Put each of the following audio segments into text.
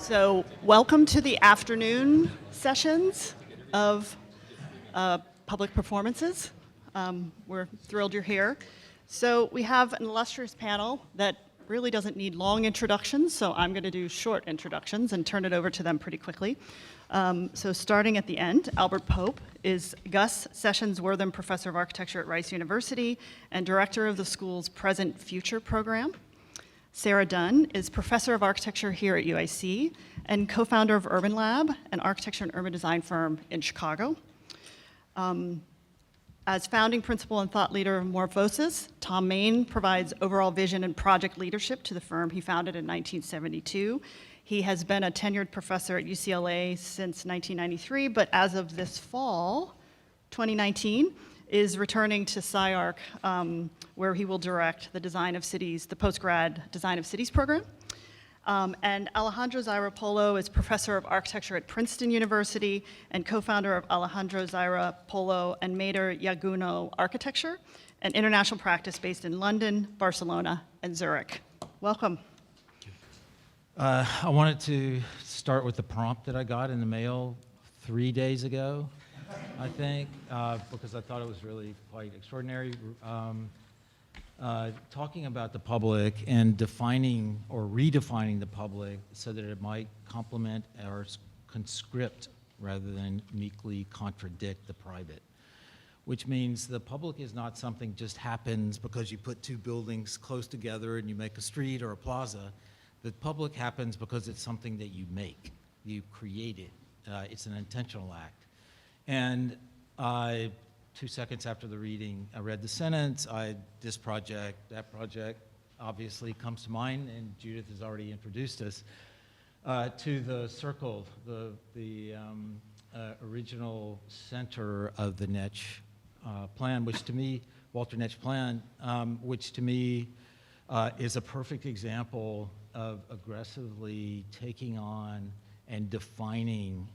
So welcome to the afternoon sessions of public performances. We're thrilled you're here. So we have an illustrious panel that really doesn't need long introductions, so I'm going to do short introductions and turn it over to them pretty quickly. So starting at the end, Albert Pope is Gus Sessions-Wortham Professor of Architecture at Rice University and Director of the school's Present Future program. Sarah Dunn is Professor of Architecture here at UIC and co-founder of Urban Lab, an architecture and urban design firm in Chicago. As founding principal and thought leader of Morphosis, Thom Mayne provides overall vision and project leadership to the firm he founded in 1972. He has been a tenured professor at UCLA since 1993, but as of this fall, 2019, is returning to SciArc, where he will direct the Design of Cities, the post-grad Design of Cities program. And Alejandro Zaera-Polo is Professor of Architecture at Princeton University and co-founder of Alejandro Zaera-Polo and Mater Yaguno Architecture, an international practice based in London, Barcelona, and Zurich. Welcome. I wanted to start with the prompt that I got in the mail 3 days ago, I think, because I thought it was really quite extraordinary. Talking about the public and defining or redefining the public so that it might complement or conscript rather than meekly contradict the private, which means the public is not something just happens because you put two buildings close together and you make a street or a plaza. The public happens because it's something that you make, you create it. It's an intentional act. And 2 seconds after the reading, I read the sentence. This project, that project, obviously comes to mind, and Judith has already introduced us to the circle, the original center of the Netsch plan, which to me, Walter Netsch plan, which to me is a perfect example of aggressively taking on and defining,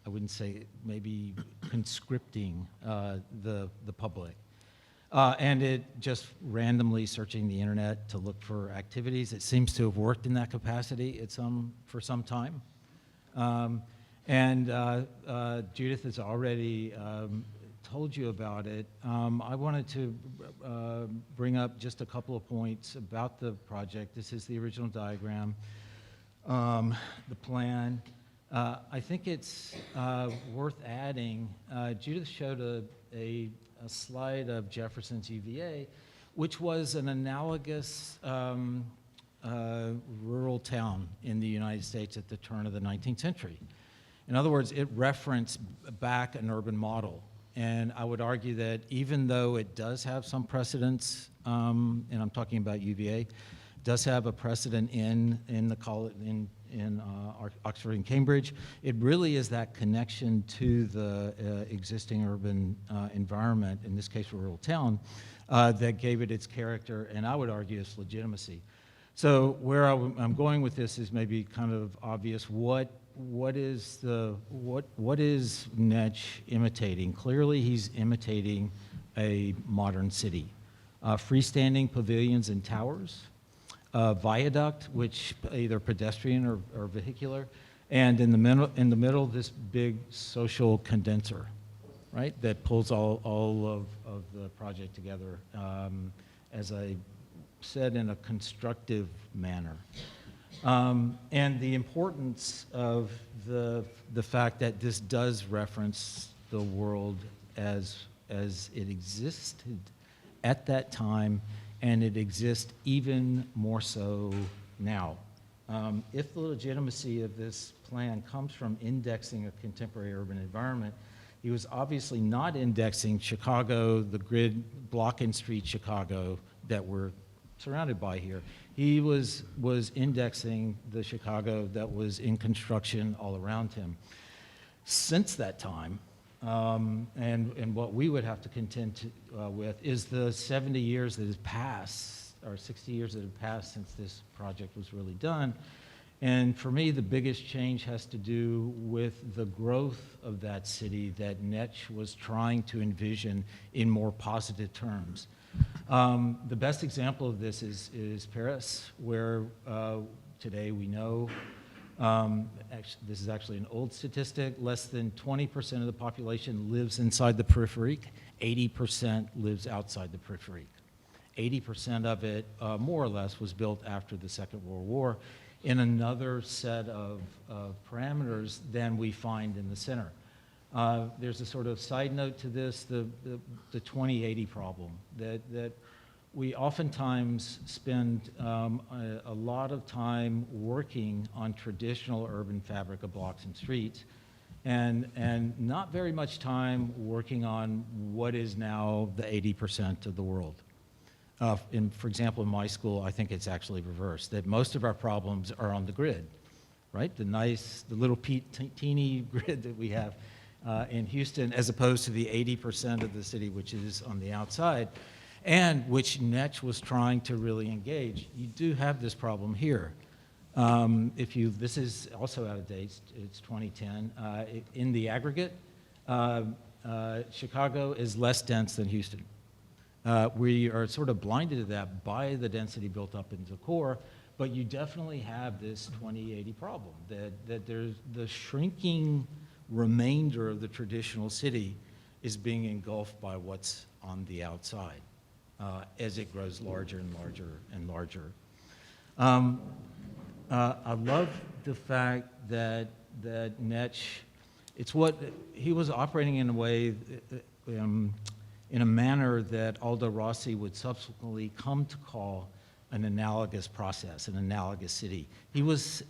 I wouldn't say maybe conscripting the public. And it just randomly searching the internet to look for activities. It seems to have worked in that capacity for some time. Judith has already told you about it. I wanted to bring up just a couple of points about the project. This is the original diagram, the plan. I think it's worth adding, Judith showed a slide of Jefferson's UVA, which was an analogous rural town in the United States at the turn of the 19th century. In other words, it referenced back an urban model. And I would argue that even though it does have some precedence, and I'm talking about UVA, does have a precedent in the college, in Oxford and Cambridge, it really is that connection to the existing urban environment, in this case rural town, that gave it its character, and I would argue its legitimacy. So where I'm going with this is maybe kind of obvious. What is Netsch imitating? Clearly he's imitating a modern city. Freestanding pavilions and towers, viaduct, which either pedestrian or vehicular, and in the middle this big social condenser, right, that pulls all of the project together, as I said, in a constructive manner. And the importance of the fact that this does reference the world as it existed at that time, and it exists even more so now. If the legitimacy of this plan comes from indexing a contemporary urban environment, he was obviously not indexing Chicago, the grid block and street Chicago that we're surrounded by here. He was indexing the Chicago that was in construction all around him. Since that time, and what we would have to contend with is the 70 years that has passed, or 60 years that have passed since this project was really done. And for me, the biggest change has to do with the growth of that city that Netsch was trying to envision in more positive terms. The best example of this is Paris, where today we know Actually, this is actually an old statistic. Less than 20% of the population lives inside the periphery. 80% lives outside the periphery. 80% of it, more or less, was built after the Second World War in another set of parameters than we find in the center. There's a sort of side note to this, the 2080 problem, that we oftentimes spend a lot of time working on traditional urban fabric of blocks and streets, and not very much time working on what is now the 80% of the world. For example, in my school, I think it's actually reversed, that most of our problems are on the grid, right? The little teeny grid that we have in Houston, as opposed to the 80% of the city which is on the outside, and which Netsch was trying to really engage. You do have this problem here. This is also out of date, it's 2010. In the aggregate, Chicago is less dense than Houston. We are sort of blinded to that by the density built up into the core, but you definitely have this 2080 problem, that there's the shrinking remainder of the traditional city is being engulfed by what's on the outside as it grows larger and larger and larger. I love the fact that Netsch, he was operating in a way, in a manner that Aldo Rossi would subsequently come to call an analogous process, an analogous city. He was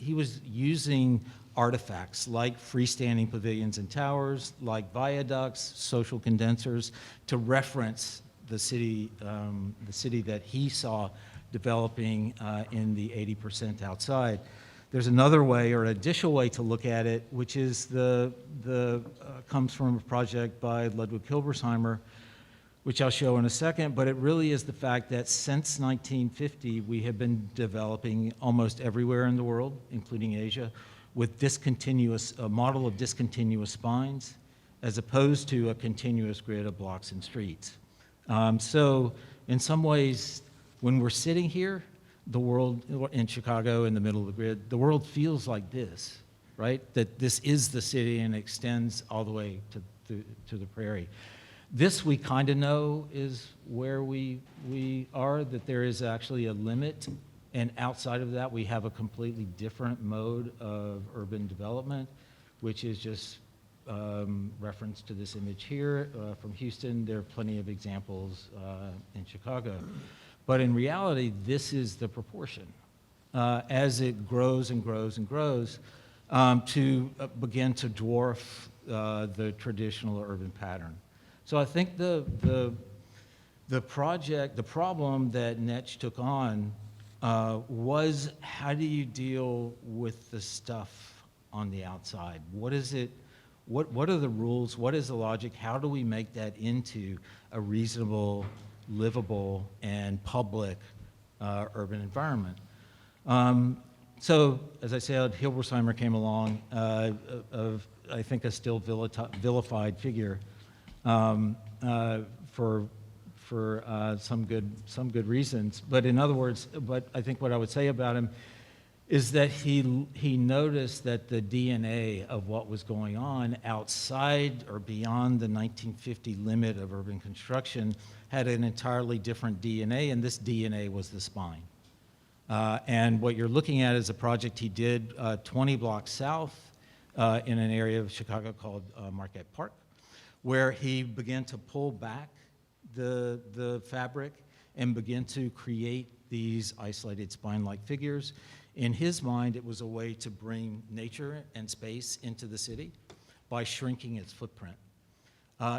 using artifacts like freestanding pavilions and towers, like viaducts, social condensers, to reference the city that he saw developing in the 80% outside. There's another way, or an additional way to look at it, which is comes from a project by Ludwig Hilbersheimer, which I'll show in a second, but it really is the fact that since 1950, we have been developing almost everywhere in the world, including Asia, with a model of discontinuous spines, as opposed to a continuous grid of blocks and streets. So in some ways, when we're sitting here, the world in Chicago in the middle of the grid, the world feels like this, right? That this is the city and extends all the way to the prairie. This we kind of know is where we are, that there is actually a limit, and outside of that we have a completely different mode of urban development, which is just reference to this image here from Houston. There are plenty of examples in Chicago. But in reality, this is the proportion. As it grows and grows and grows, to begin to dwarf the traditional urban pattern. So I think the problem that Netsch took on was, how do you deal with the stuff on the outside? What is it? What are the rules? What is the logic? How do we make that into a reasonable, livable, and public urban environment? So, as I said, Hilbersheimer came along, I think a still vilified figure for some good reasons. But in other words, I think what I would say about him is that he noticed that the DNA of what was going on outside or beyond the 1950 limit of urban construction had an entirely different DNA, and this DNA was the spine. And what you're looking at is a project he did 20 blocks south in an area of Chicago called Marquette Park, where he began to pull back the fabric and begin to create these isolated spine-like figures. In his mind, it was a way to bring nature and space into the city by shrinking its footprint.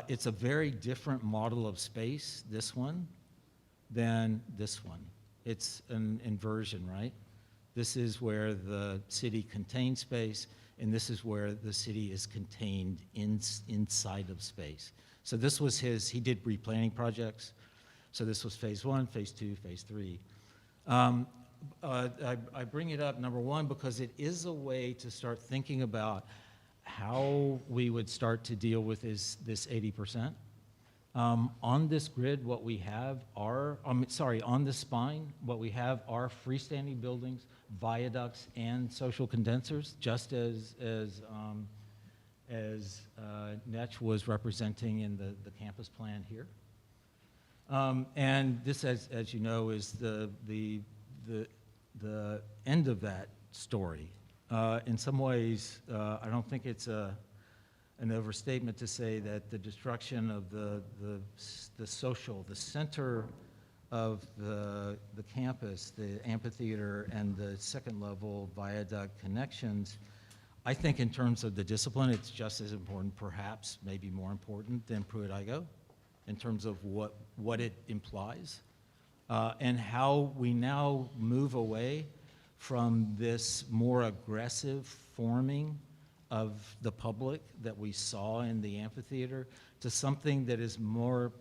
It's a very different model of space, this one, than this one. It's an inversion, right? This is where the city contains space, and this is where the city is contained inside of space. So this was he did replanning projects. So this was phase 1, phase 2, phase 3. I bring it up, number one, because it is a way to start thinking about how we would start to deal with this 80%. On this grid, what we have are, on this spine, what we have are freestanding buildings, viaducts, and social condensers, just as Netch was representing in the campus plan here. And this, as you know, is the end of that story. In some ways, I don't think it's an overstatement to say that the destruction of the center of the campus, the amphitheater, and the second level viaduct connections, I think in terms of the discipline, it's just as important, perhaps maybe more important than Pruitt-Igoe, in terms of what it implies, and how we now move away from this more aggressive forming of the public that we saw in the amphitheater to something that is more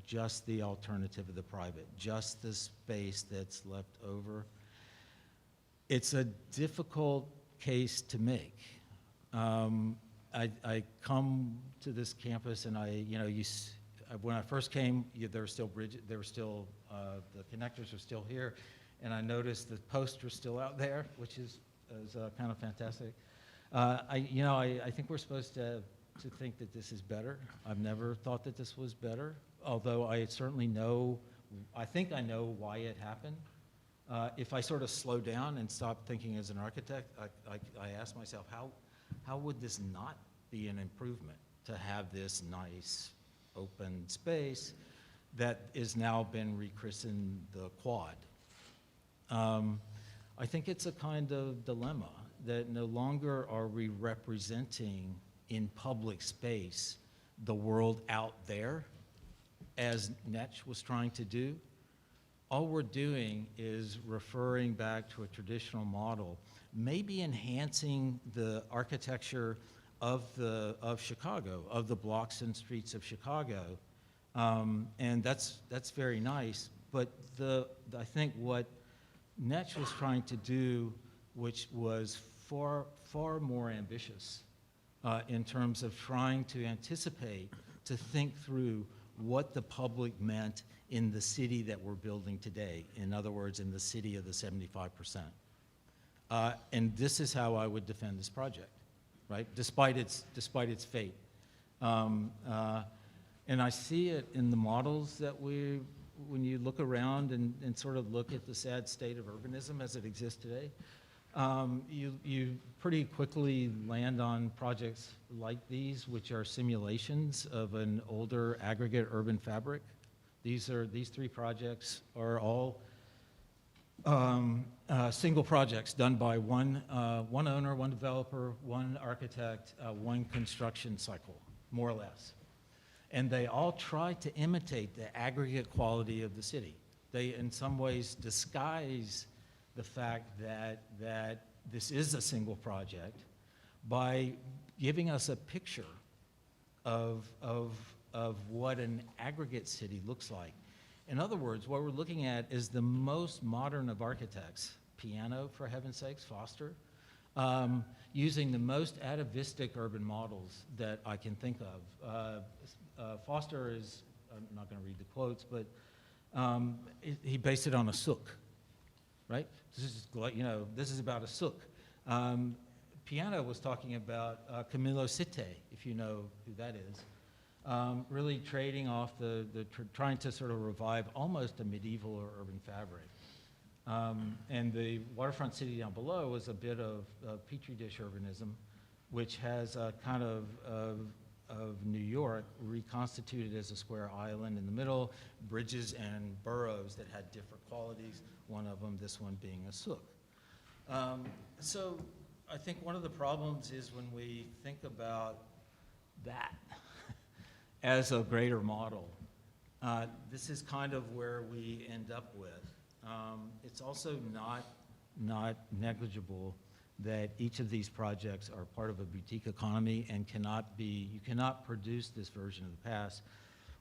just the alternative of the private, just the space that's left over. It's a difficult case to make. I come to this campus and when I first came, there were still bridges, the connectors are still here, and I noticed the posts are still out there, which is kind of fantastic. I think we're supposed to think that this is better. I've never thought that this was better, although I certainly I think I know why it happened. If I sort of slow down and stop thinking as an architect, I ask myself, how would this not be an improvement to have this nice open space that is now been rechristened the quad? I think it's a kind of dilemma that no longer are we representing in public space the world out there, as Netch was trying to do. All we're doing is referring back to a traditional model, maybe enhancing the architecture of Chicago, of the blocks and streets of Chicago, and that's very nice. But I think what Netch was trying to do, which was far more ambitious in terms of trying to anticipate, to think through what the public meant in the city that we're building today. In other words, in the city of the 75%. And this is how I would defend this project, right? Despite its fate. And I see it in the models that when you look around and sort of look at the sad state of urbanism as it exists today, you pretty quickly land on projects like these, which are simulations of an older aggregate urban fabric. These three projects are all single projects done by one owner, one developer, one architect, one construction cycle, more or less. And they all try to imitate the aggregate quality of the city. They, in some ways, disguise the fact that this is a single project by giving us a picture of what an aggregate city looks like. In other words, what we're looking at is the most modern of architects, Piano, for heaven's sakes, Foster, using the most atavistic urban models that I can think of. Foster is, I'm not going to read the quotes, but he based it on a souk, right? This is about a souk. Piano was talking about Camillo Sitte, if you know who that is. Really trading off trying to sort of revive almost a medieval or urban fabric. And the waterfront city down below was a bit of petri dish urbanism, which has a kind of New York reconstituted as a square island in the middle, bridges and boroughs that had different qualities, one of them, this one being a souk. So I think one of the problems is when we think about that as a greater model, this is kind of where we end up with. It's also not negligible that each of these projects are part of a boutique economy and you cannot produce this version of the past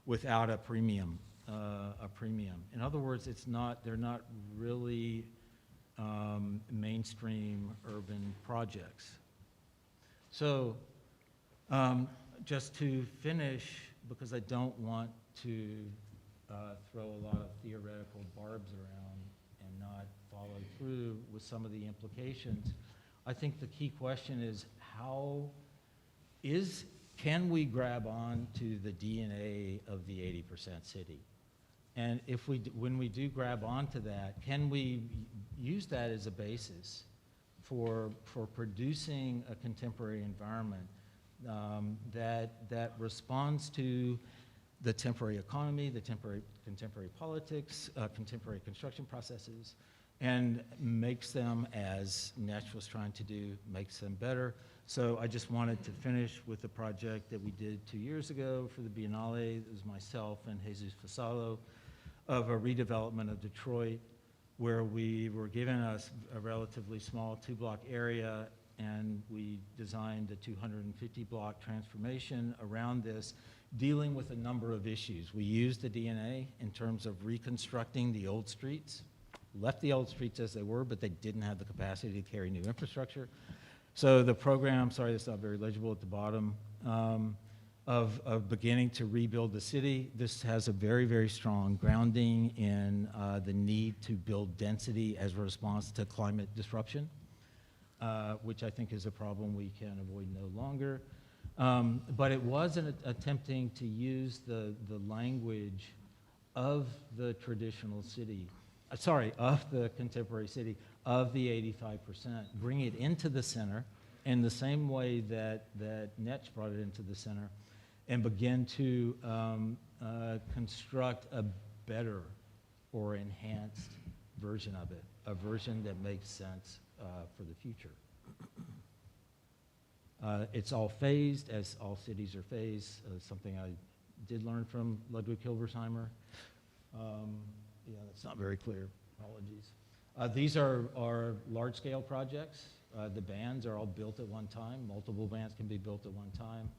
without a premium. In other words, they're not really mainstream urban projects. So just to finish because I don't want to throw a lot of theoretical barbs around and not follow through with some of the implications. I think the key question is can we grab on to the DNA of the 80% city? And when we do grab onto that, can we use that as a basis for producing a contemporary environment that responds to the temporary economy, the contemporary politics, contemporary construction processes, and makes them, as Netch was trying to do, makes them better. So I just wanted to finish with the project that we did 2 years ago for the Biennale. It was myself and Jesus Fasalo of a redevelopment of Detroit, where we were given a relatively small 2-block area, and we designed a 250-block transformation around this, dealing with a number of issues. We used the DNA in terms of reconstructing the old streets, left the old streets as they were, but they didn't have the capacity to carry new infrastructure. So the program, sorry, that's not very legible at the bottom, of beginning to rebuild the city. This has a very, very strong grounding in the need to build density as a response to climate disruption, which I think is a problem we can avoid no longer. But it wasn't attempting to use the language of the traditional city, of the contemporary city, of the 85%, bring it into the center in the same way that Netch brought it into the center, and begin to construct a better or enhanced version of it, a version that makes sense for the future. It's all phased, as all cities are phased, something I did learn from Ludwig Hilbersheimer. Yeah, that's not very clear. Apologies. These are large-scale projects. The bands are all built at one time. Multiple bands can be built at one time.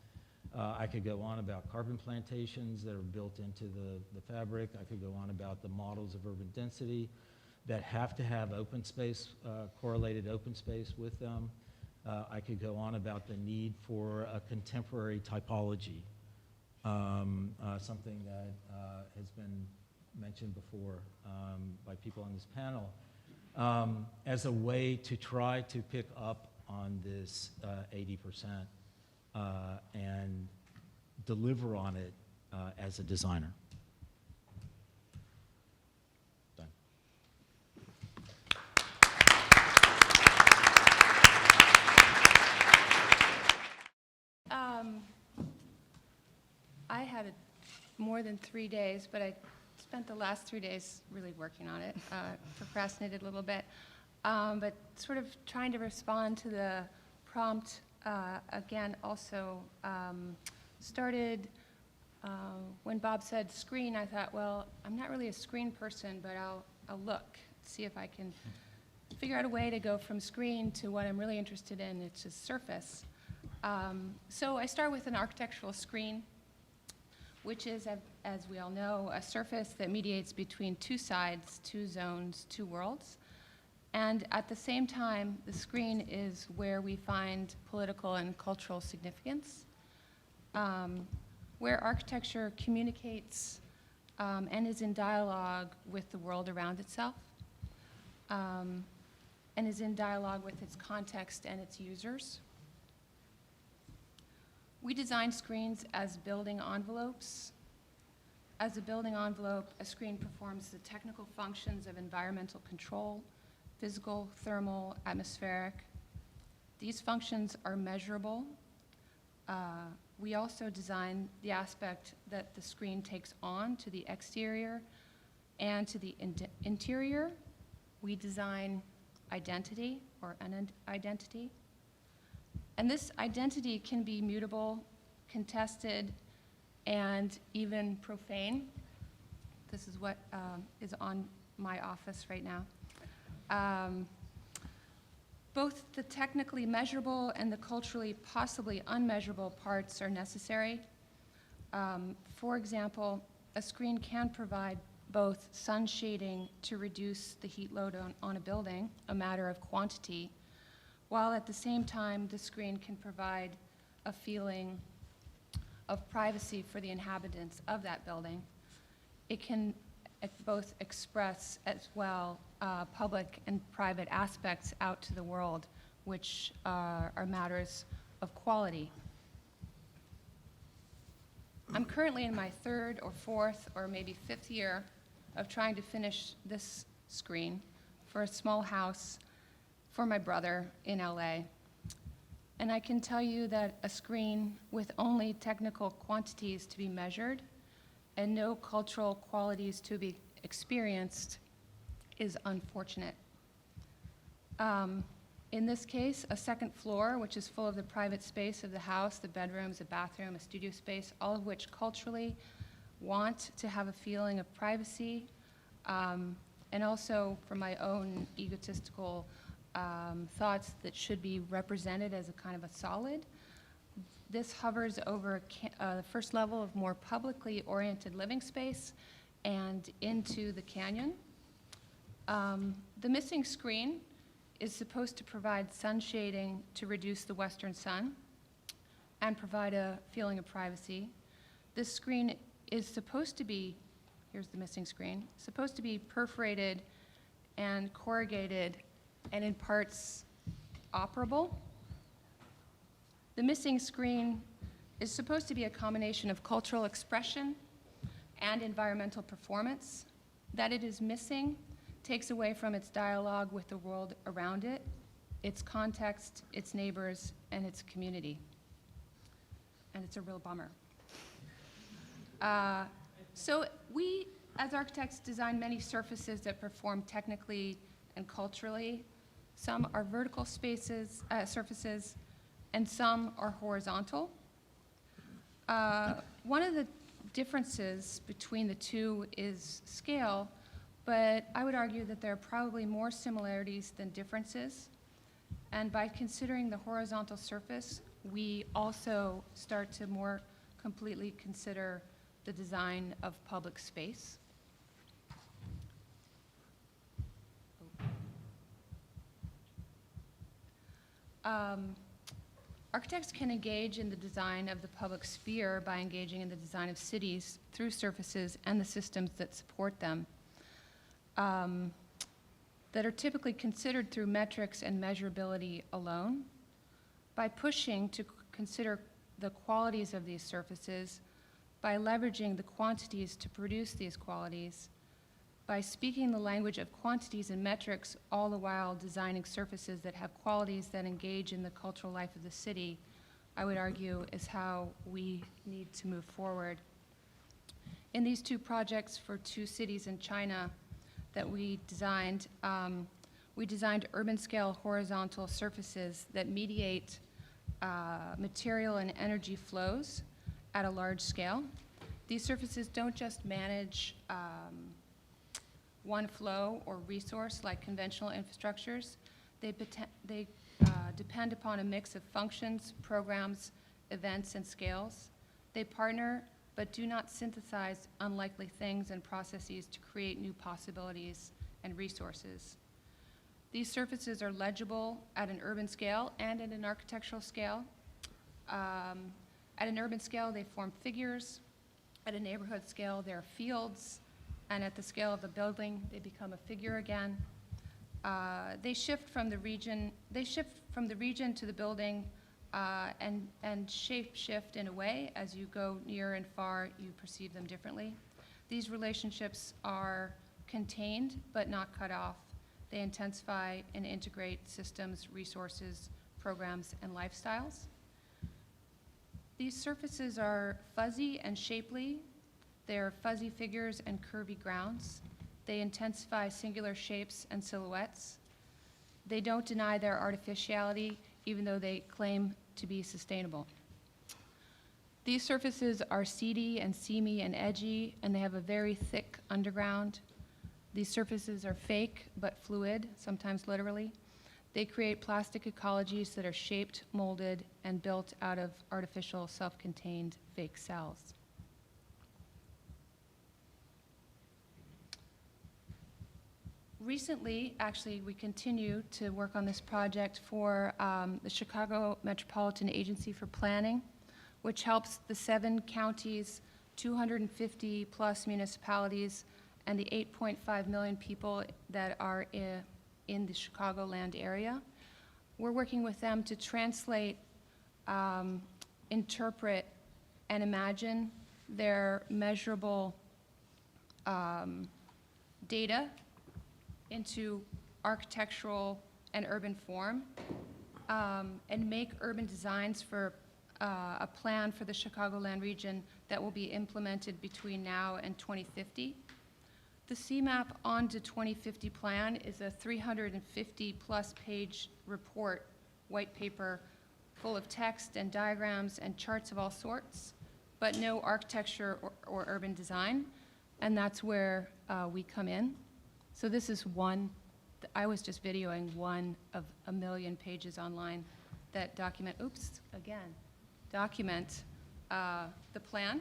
I could go on about carbon plantations that are built into the fabric. I could go on about the models of urban density that have to have open space, correlated open space with them. I could go on about the need for a contemporary typology, something that has been mentioned before by people on this panel, as a way to try to pick up on this 80% and deliver on it as a designer. Done. I had more than 3 days, but I spent the last 3 days really working on it, procrastinated a little bit, but sort of trying to respond to the prompt. Again, also started when Bob said screen. I thought, well, I'm not really a screen person, but I'll look, see if I can figure out a way to go from screen to what I'm really interested in, which is surface. So I start with an architectural screen, which is, as we all know, a surface that mediates between two sides, two zones, two worlds. And at the same time, the screen is where we find political and cultural significance, where architecture communicates and is in dialogue with the world around itself, and is in dialogue with its context and its users. We design screens as building envelopes. As a building envelope, a screen performs the technical functions of environmental control, physical, thermal, atmospheric. These functions are measurable. We also design the aspect that the screen takes on to the exterior and to the interior. We design identity or unidentity. And this identity can be mutable, contested, and even profane. This is what is on my office right now. Both the technically measurable and the culturally possibly unmeasurable parts are necessary. For example, a screen can provide both sun shading to reduce the heat load on a building, a matter of quantity, while at the same time the screen can provide a feeling of privacy for the inhabitants of that building. It can both express as well public and private aspects out to the world, which are matters of quality. I'm currently in my third or fourth or maybe fifth year of trying to finish this screen for a small house for my brother in LA. And I can tell you that a screen with only technical quantities to be measured and no cultural qualities to be experienced is unfortunate. In this case, a second floor, which is full of the private space of the house, the bedrooms, a bathroom, a studio space, all of which culturally want to have a feeling of privacy, and also for my own egotistical thoughts that should be represented as a kind of a solid. This hovers over the first level of more publicly oriented living space and into the canyon. The missing screen is supposed to provide sun shading to reduce the western sun and provide a feeling of privacy. This screen is supposed to be, here's the missing screen, supposed to be perforated and corrugated and in parts operable. The missing screen is supposed to be a combination of cultural expression and environmental performance. That it is missing takes away from its dialogue with the world around it, its context, its neighbors, and its community. And it's a real bummer. So we, as architects, design many surfaces that perform technically and culturally. Some are vertical surfaces, and some are horizontal. One of the differences between the two is scale, but I would argue that there are probably more similarities than differences. And by considering the horizontal surface, we also start to more completely consider the design of public space. Architects can engage in the design of the public sphere by engaging in the design of cities through surfaces and the systems that support them, that are typically considered through metrics and measurability alone. By pushing to consider the qualities of these surfaces, by leveraging the quantities to produce these qualities, by speaking the language of quantities and metrics, all the while designing surfaces that have qualities that engage in the cultural life of the city, I would argue is how we need to move forward. In these two projects for two cities in China that we designed urban scale horizontal surfaces that mediate material and energy flows at a large scale. These surfaces don't just manage one flow or resource like conventional infrastructures. They depend upon a mix of functions, programs, events, and scales. They partner but do not synthesize unlikely things and processes to create new possibilities and resources. These surfaces are legible at an urban scale and at an architectural scale. At an urban scale, they form figures. At a neighborhood scale, they're fields. And at the scale of the building, they become a figure again. They shift from the region to the building and shape shift in a way. As you go near and far, you perceive them differently. These relationships are contained but not cut off. They intensify and integrate systems, resources, programs, and lifestyles. These surfaces are fuzzy and shapely. They are fuzzy figures and curvy grounds. They intensify singular shapes and silhouettes. They don't deny their artificiality, even though they claim to be sustainable. These surfaces are seedy and seamy and edgy, and they have a very thick underground. These surfaces are fake but fluid, sometimes literally. They create plastic ecologies that are shaped, molded, and built out of artificial, self-contained fake cells. Recently, actually, we continue to work on this project for the Chicago Metropolitan Agency for Planning. which helps the 7 counties, 250-plus municipalities, and the 8.5 million people that are in the Chicagoland area. We're working with them to translate, interpret, and imagine their measurable data into architectural and urban form, and make urban designs for a plan for the Chicagoland region that will be implemented between now and 2050. The CMAP on to 2050 plan is a 350-plus page report, white paper, full of text and diagrams and charts of all sorts, but no architecture or urban design, and that's where we come in. So this is one, I was just videoing one of a million pages online that document, document the plan.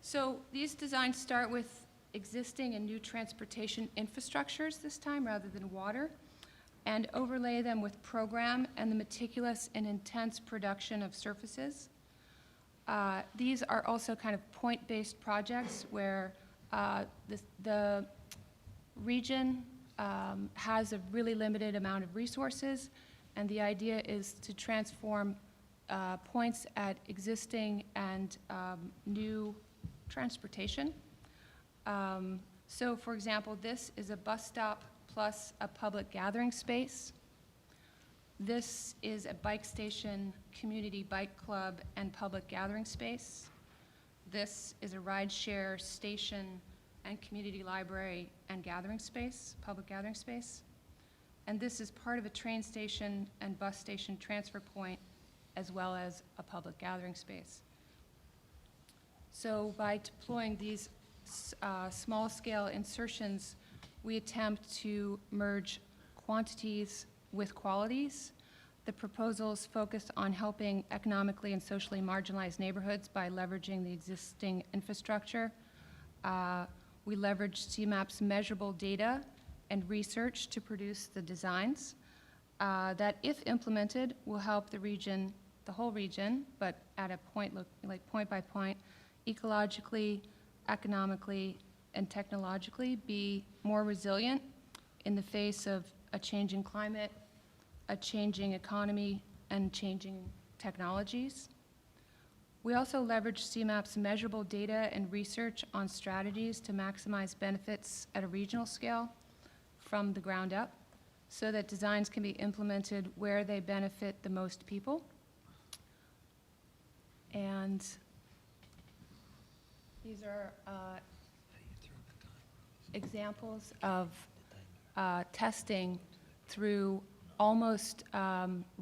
So these designs start with existing and new transportation infrastructures this time rather than water, and overlay them with program and the meticulous and intense production of surfaces. These are also kind of point-based projects where the region has a really limited amount of resources, and the idea is to transform points at existing and new transportation. So for example, this is a bus stop plus a public gathering space. This is a bike station, community bike club, and public gathering space. This is a ride-share station and community library and gathering space, public gathering space. And this is part of a train station and bus station transfer point, as well as a public gathering space. So by deploying these small-scale insertions, we attempt to merge quantities with qualities. The proposals focus on helping economically and socially marginalized neighborhoods by leveraging the existing infrastructure. We leverage CMAP's measurable data and research to produce the designs that, if implemented, will help the region, the whole region, but at a point, like point by point, ecologically, economically, and technologically be more resilient in the face of a changing climate, a changing economy, and changing technologies. We also leverage CMAP's measurable data and research on strategies to maximize benefits at a regional scale from the ground up, so that designs can be implemented where they benefit the most people. And these are examples of testing through almost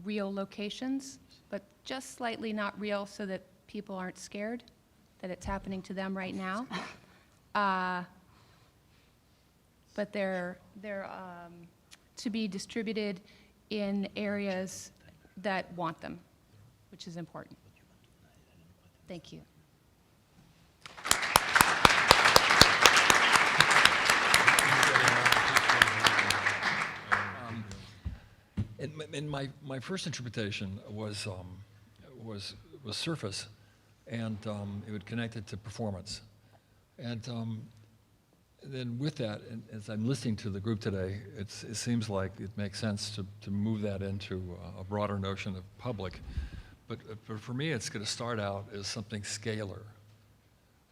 real locations, but just slightly not real so that people aren't scared that it's happening to them right now. But they're to be distributed in areas that want them, which is important. Thank you. And my first interpretation was surface, and it would connect it to performance. And then with that, and as I'm listening to the group today, it seems like it makes sense to move that into a broader notion of public. But for me, it's going to start out as something scalar.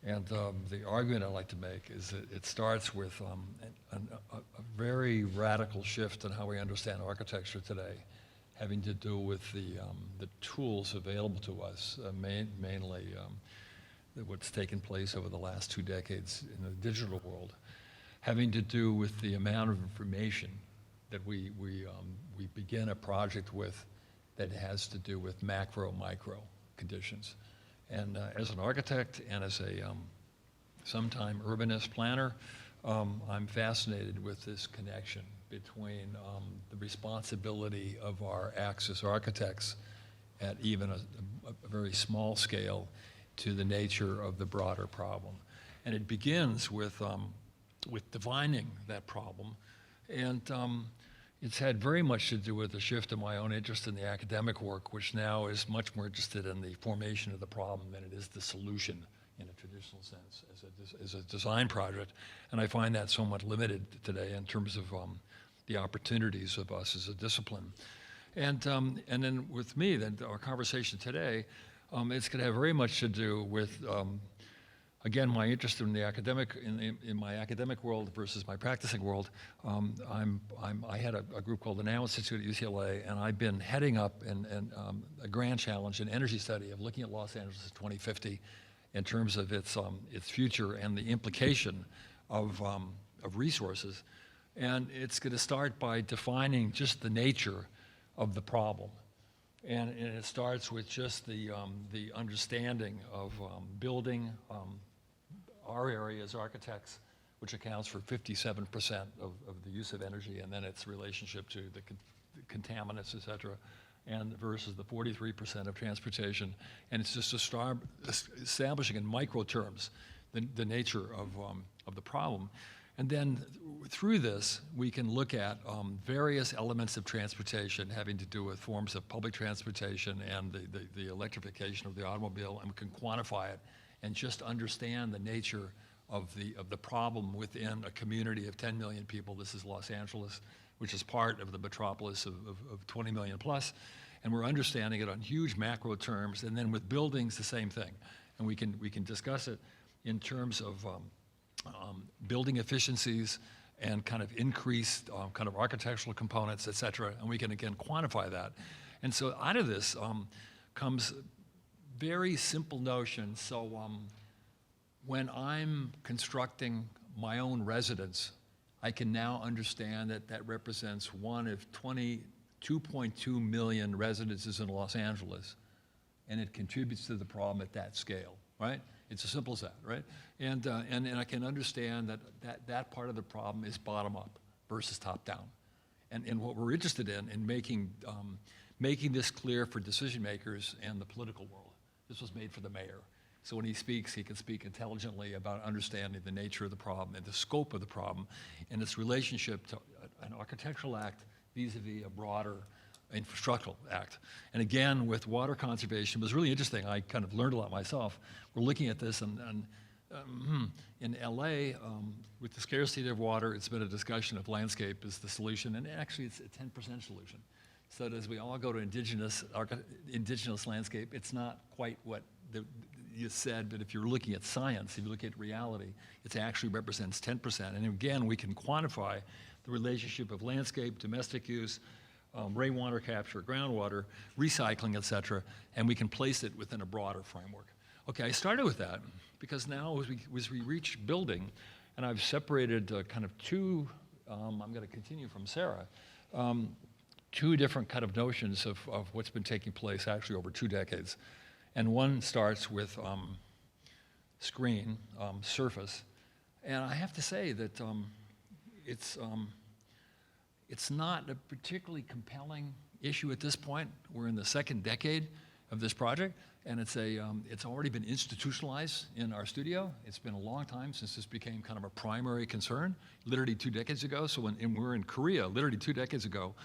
And the argument I like to make is that it starts with a very radical shift in how we understand architecture today, having to do with the tools available to us, mainly what's taken place over the last 2 decades in the digital world, having to do with the amount of information that we begin a project with that has to do with macro-micro conditions. And as an architect and as a sometime urbanist planner, I'm fascinated with this connection between the responsibility of our axis architects at even a very small scale to the nature of the broader problem. And it begins with defining that problem. And it's had very much to do with the shift in my own interest in the academic work, which now is much more interested in the formation of the problem than it is the solution in a traditional sense as a design project. And I find that somewhat limited today in terms of the opportunities of us as a discipline. And then with me, then our conversation today, it's going to have very much to do with again, my interest in the academic, in my academic world versus my practicing world. I had a group called the Now Institute at UCLA, and I've been heading up a grand challenge, an energy study of looking at Los Angeles 2050 in terms of its future and the implication of resources. And it's going to start by defining just the nature of the problem. And it starts with just the understanding of building our area as architects, which accounts for 57% of the use of energy, and then its relationship to the contaminants, et cetera, and versus the 43% of transportation. And it's just establishing in micro terms the nature of the problem. And then through this, we can look at various elements of transportation having to do with forms of public transportation and the electrification of the automobile, and we can quantify it and just understand the nature of the problem within a community of 10 million people. This is Los Angeles, which is part of the metropolis of 20 million plus. And we're understanding it on huge macro terms, and then with buildings, the same thing. And we can discuss it in terms of building efficiencies and kind of increased kind of architectural components, et cetera, and we can again quantify that. And so out of this comes very simple notions. So when I'm constructing my own residence, I can now understand that that represents one of 2.2 million residences in Los Angeles, and it contributes to the problem at that scale, right? It's as simple as that, right? And I can understand that part of the problem is bottom up versus top down. And what we're interested in making this clear for decision makers and the political world. This was made for the mayor. So when he speaks, he can speak intelligently about understanding the nature of the problem and the scope of the problem and its relationship to an architectural act vis-a-vis a broader infrastructural act. And again, with water conservation, it was really interesting. I kind of learned a lot myself. We're looking at this, and in LA, with the scarcity of water, it's been a discussion of landscape is the solution, and actually it's a 10% solution. So that as we all go to indigenous landscape, it's not quite what you said, but if you're looking at science, if you look at reality, it actually represents 10%. And again, we can quantify the relationship of landscape, domestic use, rainwater capture, groundwater, recycling, et cetera, and we can place it within a broader framework. Okay, I started with that because now as we reach building, and I've separated kind of two, I'm going to continue from Sarah, two different kind of notions of what's been taking place actually over 2 decades. And one starts with screen, surface, and I have to say that it's not a particularly compelling issue at this point. We're in the 2nd decade of this project, and it's already been institutionalized in our studio. It's been a long time since this became kind of a primary concern, literally 2 decades ago. So and we're in Korea, literally 2 decades ago,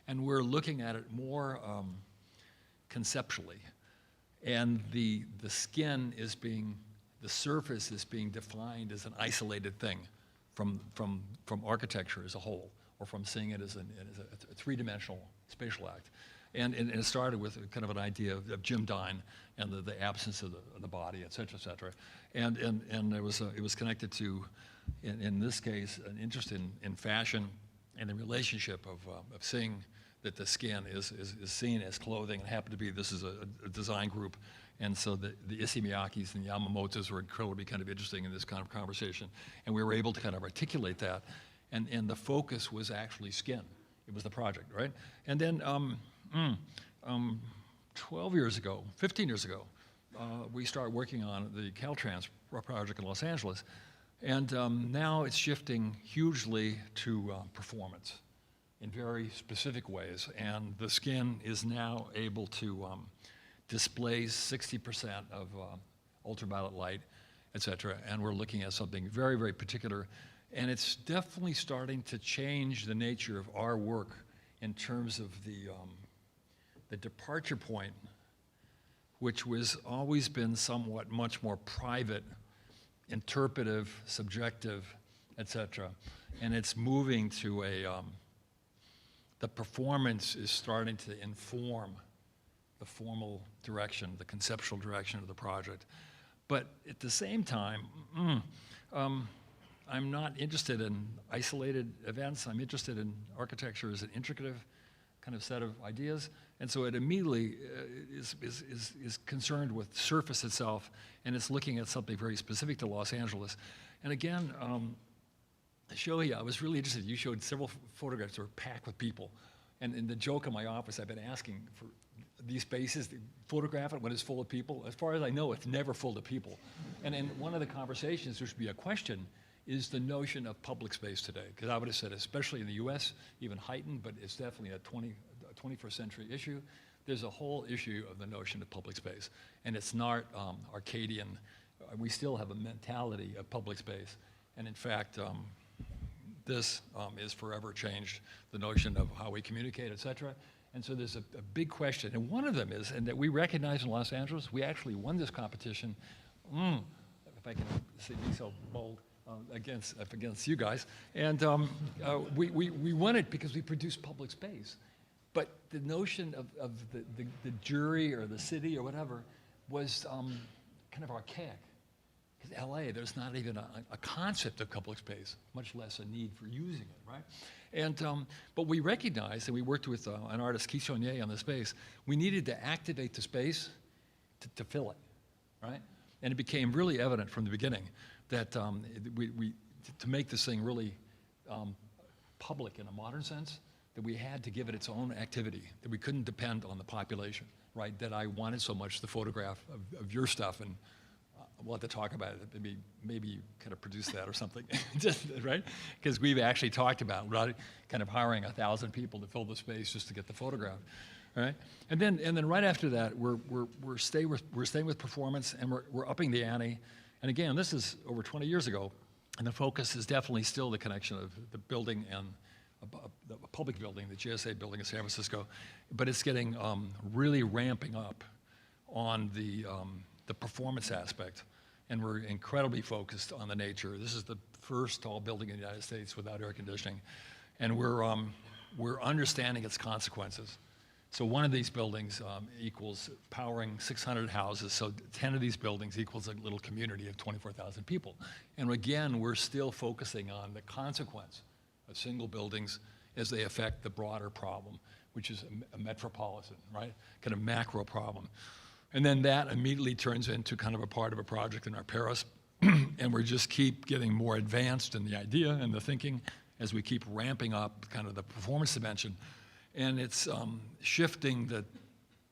and we're looking at it more conceptually. And the skin is the surface is being defined as an isolated thing from architecture as a whole, or from seeing it as a 3-dimensional spatial act. And it started with kind of an idea of Jim Dunn and the absence of the body, et cetera, et cetera. And it was connected to, in this case, an interest in fashion and the relationship of seeing that the skin is seen as clothing. It happened to be, this is a design group, and so the Issey Miyakis and Yamamotos were incredibly kind of interesting in this kind of conversation, and we were able to kind of articulate that, and the focus was actually skin. It was the project, right? And then 12 years ago, 15 years ago, we started working on the Caltrans project in Los Angeles, and now it's shifting hugely to performance in very specific ways, and the skin is now able to displace 60% of ultraviolet light, et cetera, and we're looking at something very, very particular, and it's definitely starting to change the nature of our work in terms of the departure point, which was always been somewhat much more private, interpretive, subjective, et cetera. And it's moving to the performance is starting to inform the formal direction, the conceptual direction of the project. But at the same time, I'm not interested in isolated events. I'm interested in architecture as an integrative kind of set of ideas. And so it immediately is concerned with surface itself, and it's looking at something very specific to Los Angeles. And again, the show here, I was really interested. You showed several photographs that were packed with people. And in the joke in my office, I've been asking for these spaces, photograph it when it's full of people. As far as I know, it's never full of people. And in one of the conversations, there should be a question, is the notion of public space today. Because I would have said, especially in the US, even heightened, but it's definitely a 21st century issue. There's a whole issue of the notion of public space. And it's not Arcadian. We still have a mentality of public space. And in fact, this is forever changed the notion of how we communicate, et cetera. And so there's a big question. And one of them is, and that we recognize in Los Angeles, we actually won this competition, if I can be so bold, against you guys. And we won it because we produced public space. But the notion of the jury or the city or whatever was kind of archaic. Because LA, there's not even a concept of public space, much less a need for using it, right? And, but we recognized, and we worked with an artist, Keith Chonier, on the space, we needed to activate the space to fill it, right? And it became really evident from the beginning that to make this thing really public in a modern sense, that we had to give it its own activity, that we couldn't depend on the population, right? That I wanted so much the photograph of your stuff, and we'll have to talk about it. Maybe you kind of produce that or something, just, right? Because we've actually talked about kind of hiring 1,000 people to fill the space just to get the photograph, right? And then right after that, we're staying with performance, and we're upping the ante. And again, this is over 20 years ago, and the focus is definitely still the connection of the building and the public building, the GSA building in San Francisco, but it's getting really ramping up on the performance aspect, and we're incredibly focused on the nature. This is the first tall building in the United States without air conditioning, and we're understanding its consequences. So one of these buildings equals powering 600 houses, so 10 of these buildings equals a little community of 24,000 people. And again, we're still focusing on the consequence of single buildings as they affect the broader problem, which is a metropolitan, right? Kind of macro problem. And then that immediately turns into kind of a part of a project in our Paris, and we just keep getting more advanced in the idea and the thinking as we keep ramping up kind of the performance dimension. And it's shifting the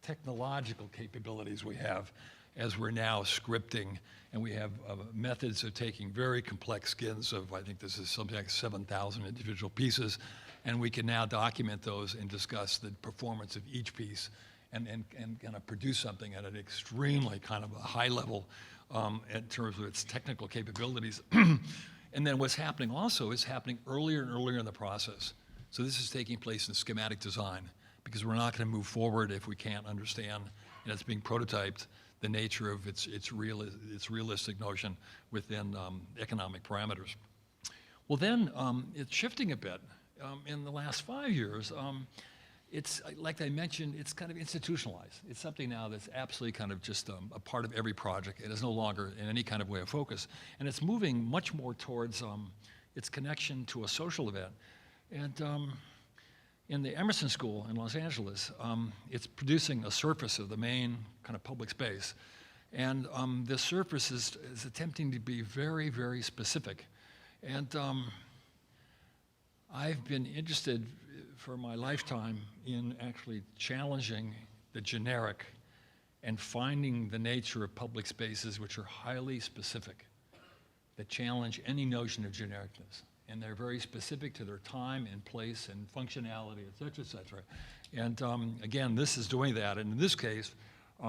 technological capabilities we have as we're now scripting, and we have methods of taking very complex skins of, I think this is something like 7,000 individual pieces, and we can now document those and discuss the performance of each piece and kind of produce something at an extremely kind of a high level in terms of its technical capabilities. And then what's happening also is happening earlier and earlier in the process. So this is taking place in schematic design, because we're not going to move forward if we can't understand, and it's being prototyped, the nature of its realistic notion within economic parameters. Well then, it's shifting a bit. In the last 5 years, it's, like I mentioned, it's kind of institutionalized. It's something now that's absolutely kind of just a part of every project. It is no longer in any kind of way of focus. And it's moving much more towards its connection to a social event. And in the Emerson School in Los Angeles, it's producing a surface of the main kind of public space. And this surface is attempting to be very, very specific. And I've been interested for my lifetime in actually challenging the generic and finding the nature of public spaces which are highly specific, that challenge any notion of genericness. And they're very specific to their time and place and functionality, et cetera, et cetera. And again, this is doing that. And in this case,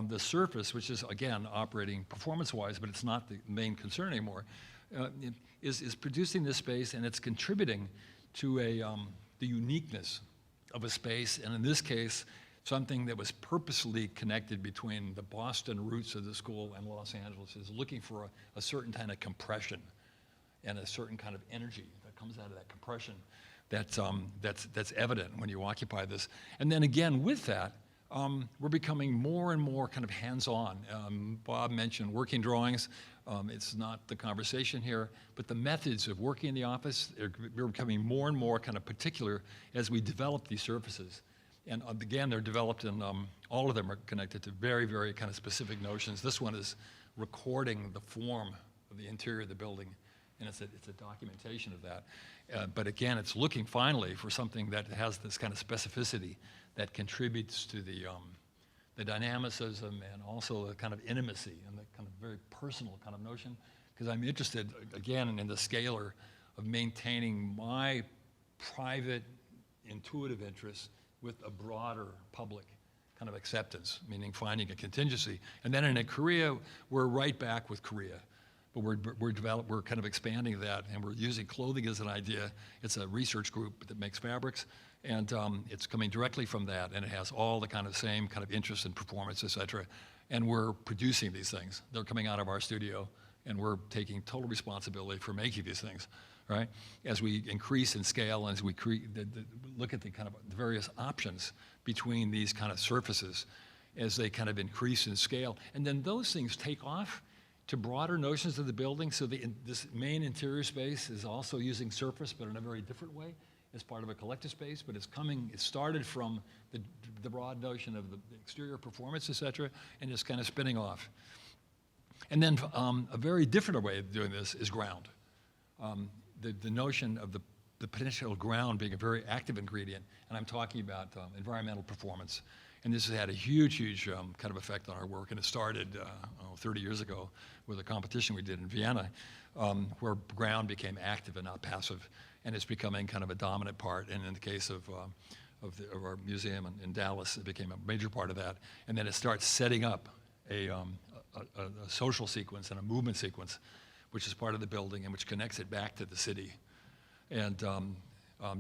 the surface, which is, again, operating performance-wise, but it's not the main concern anymore, is producing this space, and it's contributing to the uniqueness of a space, and in this case, something that was purposely connected between the Boston roots of the school and Los Angeles, is looking for a certain kind of compression and a certain kind of energy that comes out of that compression that's evident when you occupy this. And then again, with that, we're becoming more and more kind of hands-on. Bob mentioned working drawings. It's not the conversation here, but the methods of working in the office, they're becoming more and more kind of particular as we develop these surfaces. And again, they're developed in, all of them are connected to very, very kind of specific notions. This one is recording the form of the interior of the building, and it's a documentation of that. But again, it's looking finally for something that has this kind of specificity that contributes to the dynamicism and also the kind of intimacy and the kind of very personal kind of notion. Because I'm interested, again, in the scalar of maintaining my private intuitive interests with a broader public kind of acceptance, meaning finding a contingency. And then in Korea, we're right back with Korea. But we're kind of expanding that, and we're using clothing as an idea. It's a research group that makes fabrics, and it's coming directly from that, and it has all the kind of same kind of interest in performance, et cetera. And we're producing these things. They're coming out of our studio, and we're taking total responsibility for making these things, right? As we increase in scale, and as we look at the kind of the various options between these kind of surfaces as they kind of increase in scale. And then those things take off to broader notions of the building. So this main interior space is also using surface, but in a very different way as part of a collective space. But it started from the broad notion of the exterior performance, et cetera, and it's kind of spinning off. And then a very different way of doing this is ground. The notion of the potential ground being a very active ingredient, and I'm talking about environmental performance. And this has had a huge kind of effect on our work, and it started 30 years ago with a competition we did in Vienna, where ground became active and not passive, and it's becoming kind of a dominant part. And in the case of our museum in Dallas, it became a major part of that. And then it starts setting up a social sequence and a movement sequence, which is part of the building and which connects it back to the city, and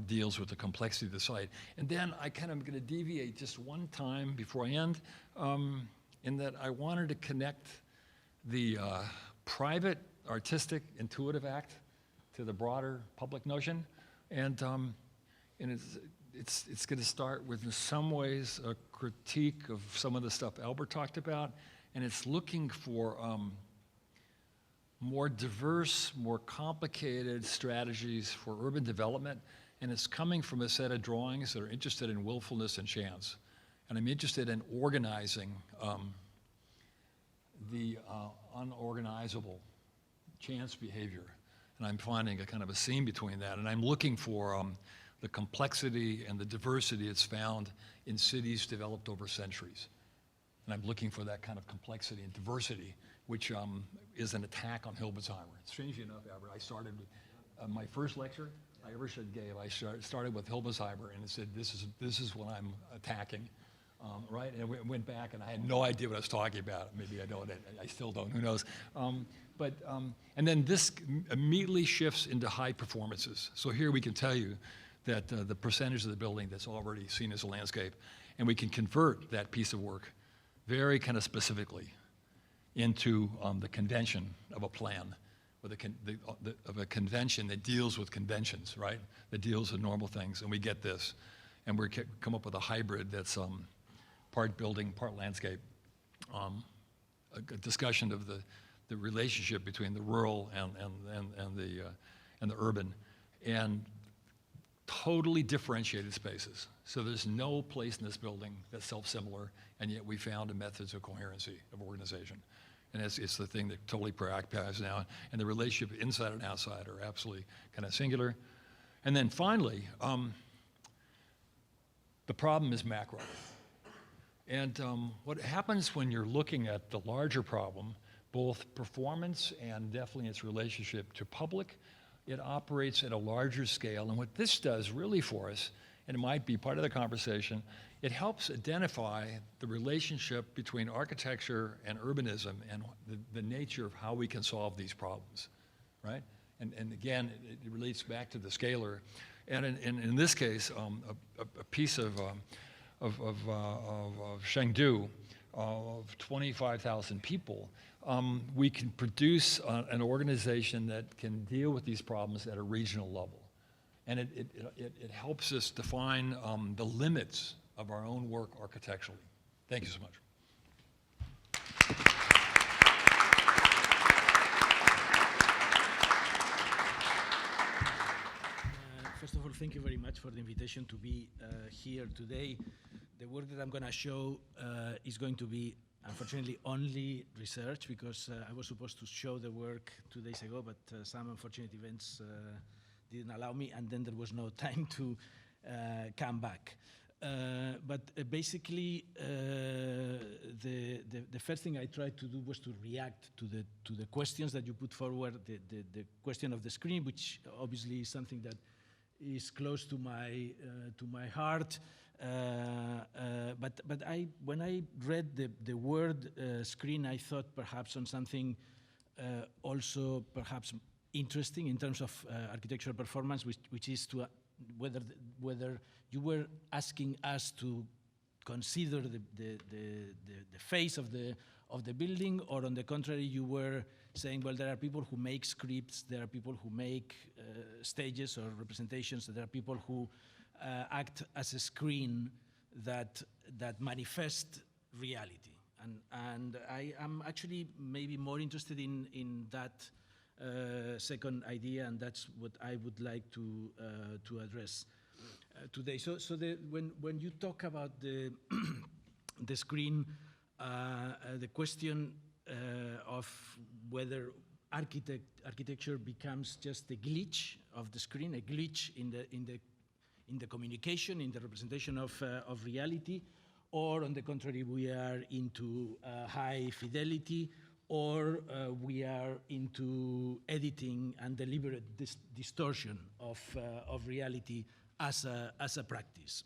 deals with the complexity of the site. And then I kind of going to deviate just one time before I end, in that I wanted to connect the private, artistic, intuitive act to the broader public notion. And it's going to start with, in some ways, a critique of some of the stuff Albert talked about, and it's looking for more diverse, more complicated strategies for urban development. And it's coming from a set of drawings that are interested in willfulness and chance. And I'm interested in organizing the unorganizable chance behavior. And I'm finding a kind of a seam between that. And I'm looking for the complexity and the diversity that's found in cities developed over centuries. And I'm looking for that kind of complexity and diversity, which is an attack on Hildesheimer. Strangely enough, Albert, I started with my first lecture I ever gave. I started with Hildesheimer, and it said, this is what I'm attacking, right? And I went back, and I had no idea what I was talking about. Maybe I don't. I still don't. Who knows? And then this immediately shifts into high performances. So here we can tell you that the percentage of the building that's already seen as a landscape, and we can convert that piece of work very kind of specifically into the convention of a plan, or of a convention that deals with conventions, right? That deals with normal things, and we get this. And we come up with a hybrid that's part building, part landscape, a discussion of the relationship between the rural and the urban, and totally differentiated spaces. So there's no place in this building that's self-similar, and yet we found a methods of coherency of organization. And it's the thing that totally preoccupies now. And the relationship inside and outside are absolutely kind of singular. And then finally, the problem is macro. And what happens when you're looking at the larger problem, both performance and definitely its relationship to public, it operates at a larger scale. And what this does really for us, and it might be part of the conversation, it helps identify the relationship between architecture and urbanism and the nature of how we can solve these problems, right? And again, it relates back to the scalar. And in this case, a piece of Chengdu of 25,000 people, we can produce an organization that can deal with these problems at a regional level. And it helps us define the limits of our own work architecturally. Thank you so much. First of all, thank you very much for the invitation to be here today. The work that I'm going to show is going to be, unfortunately, only research, because I was supposed to show the work 2 days ago, but some unfortunate events didn't allow me, and then there was no time to come back. But basically, the first thing I tried to do was to react to the questions that you put forward, the question of the screen, which obviously is something that is close to my heart. But when I read the word screen, I thought perhaps on something also perhaps interesting in terms of architectural performance, which is to whether you were asking us to consider the face of the building, or on the contrary, you were saying, well, there are people who make scripts, there are people who make stages or representations, there are people who act as a screen that manifest reality. And I am actually maybe more interested in that second idea, and that's what I would like to address today. So when you talk about the the screen, the question of whether architecture becomes just a glitch of the screen, a glitch in the communication, in the representation of reality, or on the contrary, we are into high fidelity, or we are into editing and deliberate distortion of reality as a practice.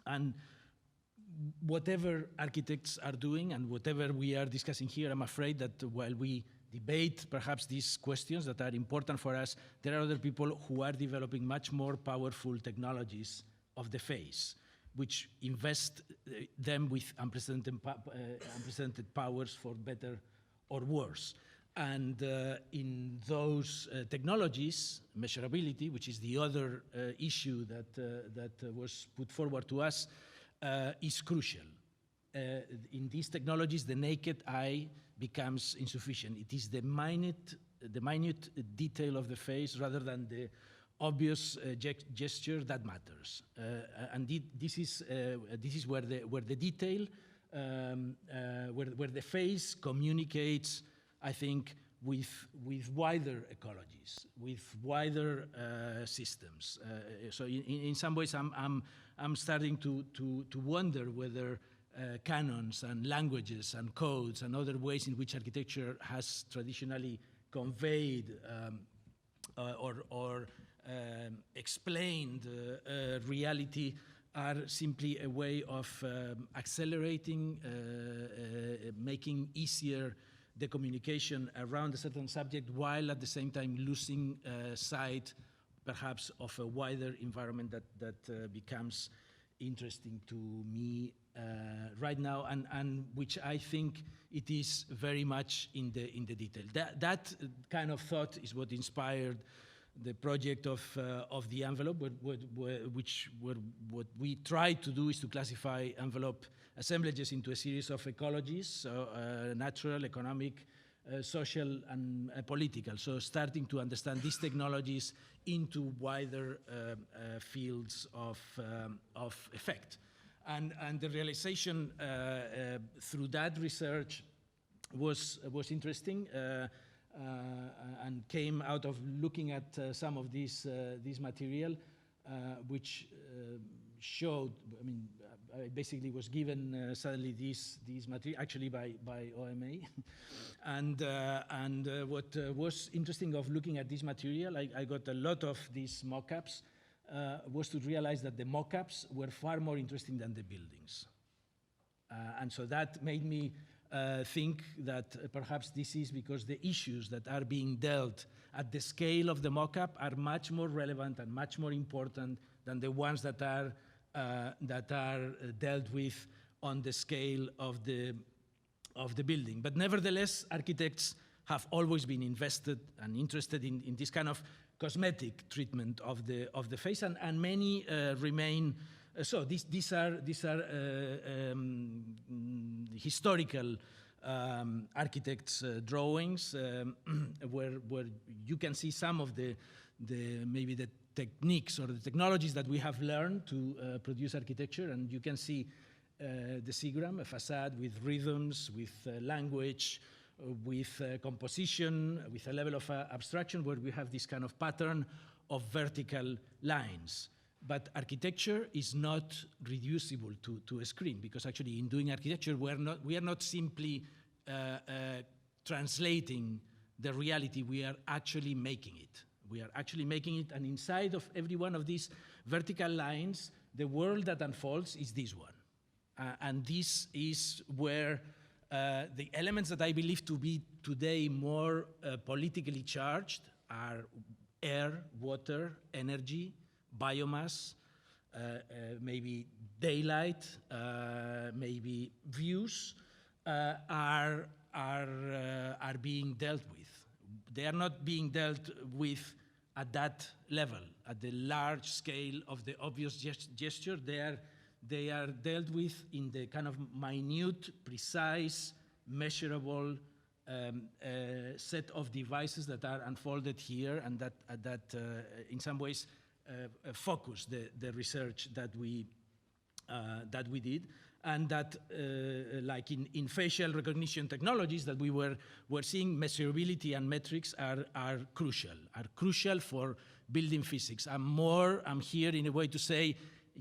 And whatever architects are doing and whatever we are discussing here, I'm afraid that while we debate perhaps these questions that are important for us, there are other people who are developing much more powerful technologies of the face, which invest them with unprecedented powers, for better or worse. And in those technologies, measurability, which is the other issue that was put forward to us, is crucial. In these technologies, the naked eye becomes insufficient. It is the minute detail of the face rather than the obvious gesture that matters. And this is where the detail, where the face communicates, I think, with wider ecologies, with wider systems. So in some ways, I'm starting to wonder whether canons and languages and codes and other ways in which architecture has traditionally conveyed or explained reality are simply a way of accelerating, making easier the communication around a certain subject, while at the same time losing sight perhaps of a wider environment that becomes interesting to me right now, and which I think it is very much in the detail. That kind of thought is what inspired the project of the envelope, what we try to do is to classify envelope assemblages into a series of ecologies, so natural, economic, social, and political. So starting to understand these technologies into wider fields of effect. And the realization through that research was interesting and came out of looking at some of this material, which showed, I mean, I basically was given suddenly this material, actually by OMA. and what was interesting of looking at this material, I got a lot of these mock-ups, was to realize that the mock-ups were far more interesting than the buildings. And so that made me think that perhaps this is because the issues that are being dealt at the scale of the mock-up are much more relevant and much more important than the ones that are dealt with on the scale of the building. But nevertheless, architects have always been invested and interested in this kind of cosmetic treatment of the face, and many remain. So these are historical architects' drawings where you can see some of maybe the techniques or the technologies that we have learned to produce architecture, and you can see the SIGRAM, a facade with rhythms, with language, with composition, with a level of abstraction where we have this kind of pattern of vertical lines. But architecture is not reducible to a screen, because actually in doing architecture, we are not simply translating the reality, we are actually making it. We are actually making it, and inside of every one of these vertical lines, the world that unfolds is this one. And this is where the elements that I believe to be today more politically charged are air, water, energy, biomass, maybe daylight, maybe views, are being dealt with. They are not being dealt with at that level, at the large scale of the obvious gesture. They are dealt with in the kind of minute, precise, measurable set of devices that are unfolded here, and that in some ways focus the research that we did, and that like in facial recognition technologies that we were seeing, measurability and metrics are crucial for building physics. I'm here in a way to say,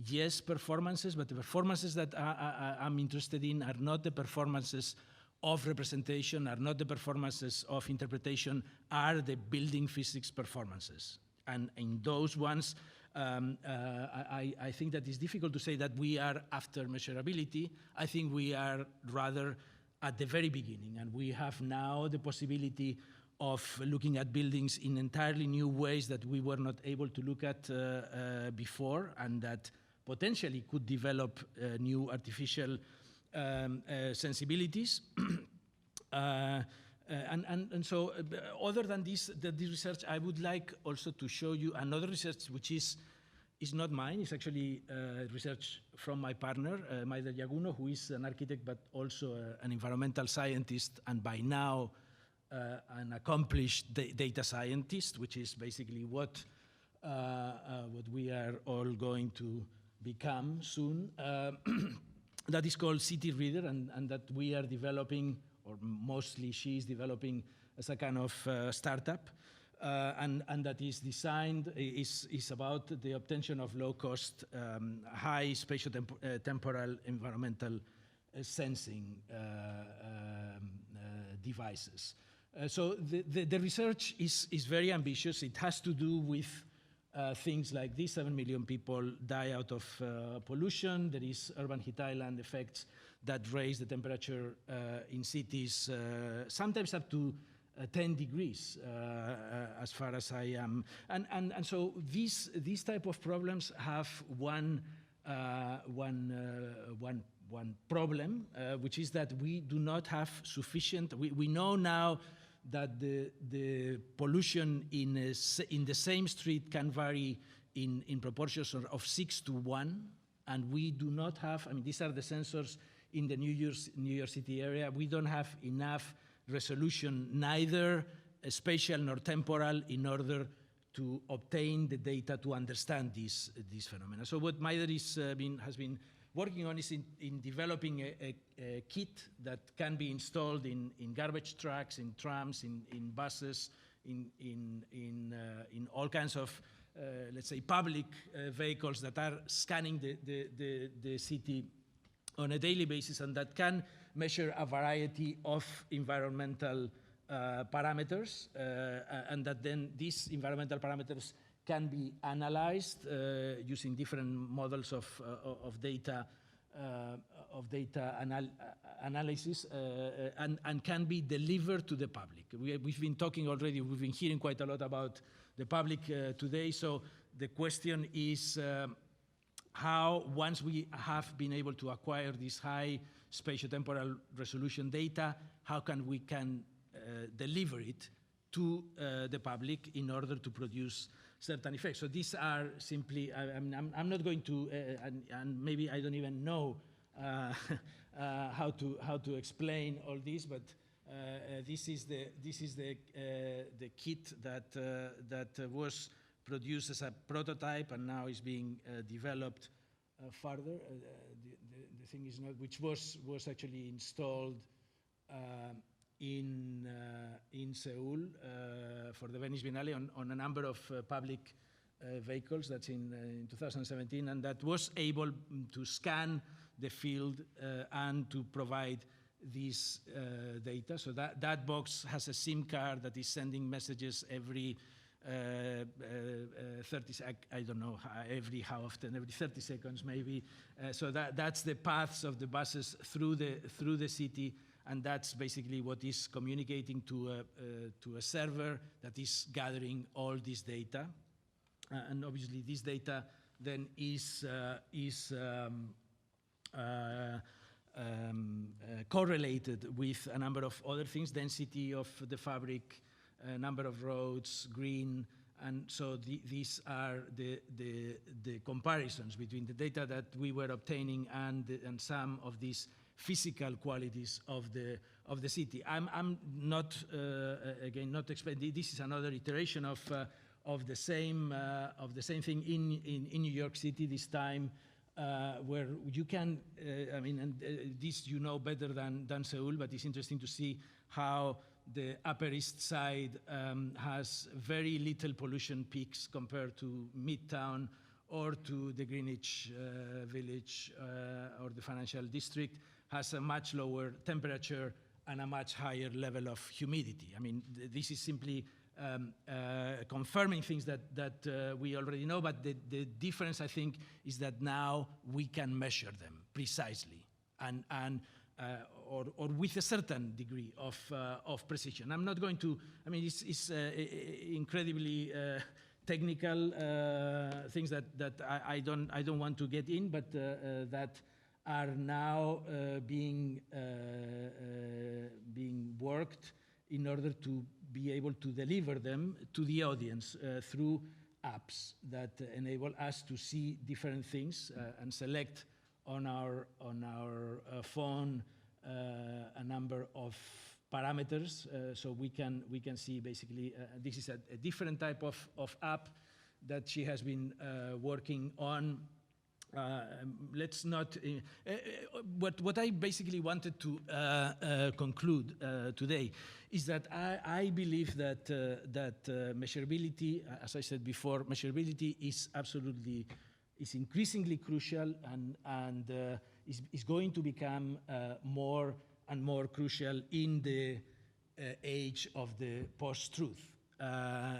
yes, performances, but the performances that I'm interested in are not the performances of representation, are not the performances of interpretation, are the building physics performances. And in those ones, I think that it's difficult to say that we are after measurability. I think we are rather at the very beginning, and we have now the possibility of looking at buildings in entirely new ways that we were not able to look at before, and that potentially could develop new artificial sensibilities. And so other than this research, I would like also to show you another research which is not mine. It's actually research from my partner, Mayne Yaguno, who is an architect but also an environmental scientist, and by now an accomplished data scientist, which is basically what we are all going to become soon. That is called City Reader, and that we are developing, or mostly she is developing as a kind of startup, and that is designed, is about the obtention of low-cost, high spatial temporal environmental sensing devices. So the research is very ambitious. It has to do with things like this: 7 million people die out of pollution. There is urban heat island effects that raise the temperature in cities, sometimes up to 10 degrees, as far as I am. And so these type of problems have one problem, which is that we do not have sufficient. We know now that the pollution in the same street can vary in proportions of 6 to 1, and we do not have. I mean, these are the sensors in the New York City area. We don't have enough resolution, neither spatial nor temporal, in order to obtain the data to understand these phenomena. So what Mayne has been working on is in developing a kit that can be installed in garbage trucks, in trams, in buses, in all kinds of, let's say, public vehicles that are scanning the city on a daily basis, and that can measure a variety of environmental parameters, and that then these environmental parameters can be analyzed using different models of data data analysis and can be delivered to the public. We've been talking already, we've been hearing quite a lot about the public today, so the question is how, once we have been able to acquire this high spatiotemporal resolution data, how can we deliver it to the public in order to produce certain effects. So these are simply, I'm not going to, and maybe I don't even know how to explain all this, but this is the kit that was produced as a prototype and now is being developed further. The thing is not, which was actually installed in Seoul for the Venice Biennale on a number of public vehicles. That's in 2017, and that was able to scan the field and to provide this data. So that box has a SIM card that is sending messages every 30, I don't know how often, every 30 seconds maybe. So that's the paths of the buses through the city, and that's basically what is communicating to a server that is gathering all this data. And obviously this data then is correlated with a number of other things, density of the fabric, number of roads, green, and so these are the comparisons between the data that we were obtaining and some of these physical qualities of the city. I'm not again not explaining. This is another iteration of the same thing in New York City this time, where you can this you know better than Seoul, but it's interesting to see how the Upper East Side has very little pollution peaks compared to Midtown or to the Greenwich Village or the financial district, has a much lower temperature and a much higher level of humidity. I mean, this is simply confirming things that we already know, but the difference, I think, is that now we can measure them precisely or with a certain degree of precision. I'm not going to, I mean, it's incredibly technical things that I don't want to get in, but that are now being worked in order to be able to deliver them to the audience through apps that enable us to see different things and select on our phone a number of parameters, so we can see basically this is a different type of app that she has been working on. Let's not. What I basically wanted to conclude today is that I believe that measurability, as I said before, measurability is increasingly crucial and is going to become more and more crucial in the age of the post-truth.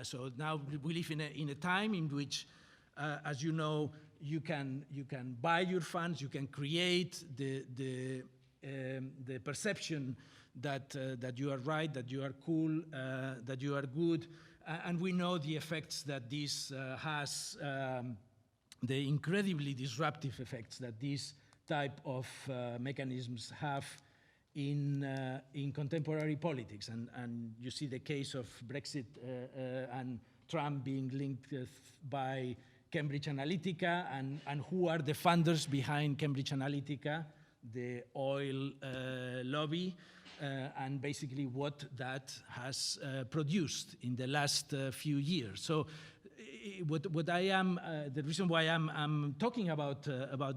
So now we live in a time in which, as you know, you can buy your fans, you can create the perception that you are right, that you are cool, that you are good, and we know the effects that this has, the incredibly disruptive effects that these type of mechanisms have in contemporary politics, and you see the case of Brexit and Trump being linked by Cambridge Analytica, and who are the funders behind Cambridge Analytica, the oil lobby, and basically what that has produced in the last few years. So what I am, the reason why I'm talking about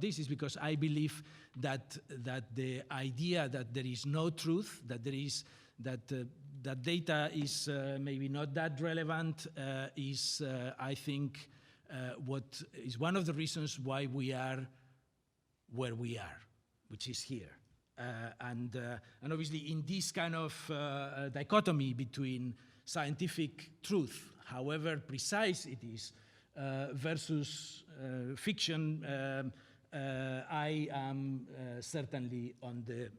this is because I believe that the idea that there is no truth, that there is that data is maybe not that relevant is, I think, what is one of the reasons why we are where we are, which is here. And obviously in this kind of dichotomy between scientific truth, however precise it is, versus fiction, I am certainly on the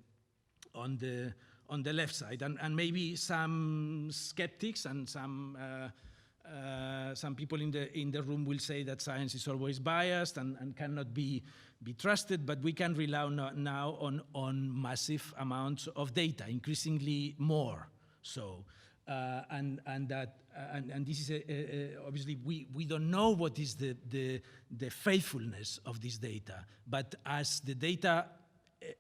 left side, and maybe some skeptics and some people in the room will say that science is always biased and cannot be trusted, but we can rely now on massive amounts of data, increasingly more so. And this is obviously we don't know what is the faithfulness of this data, but as the data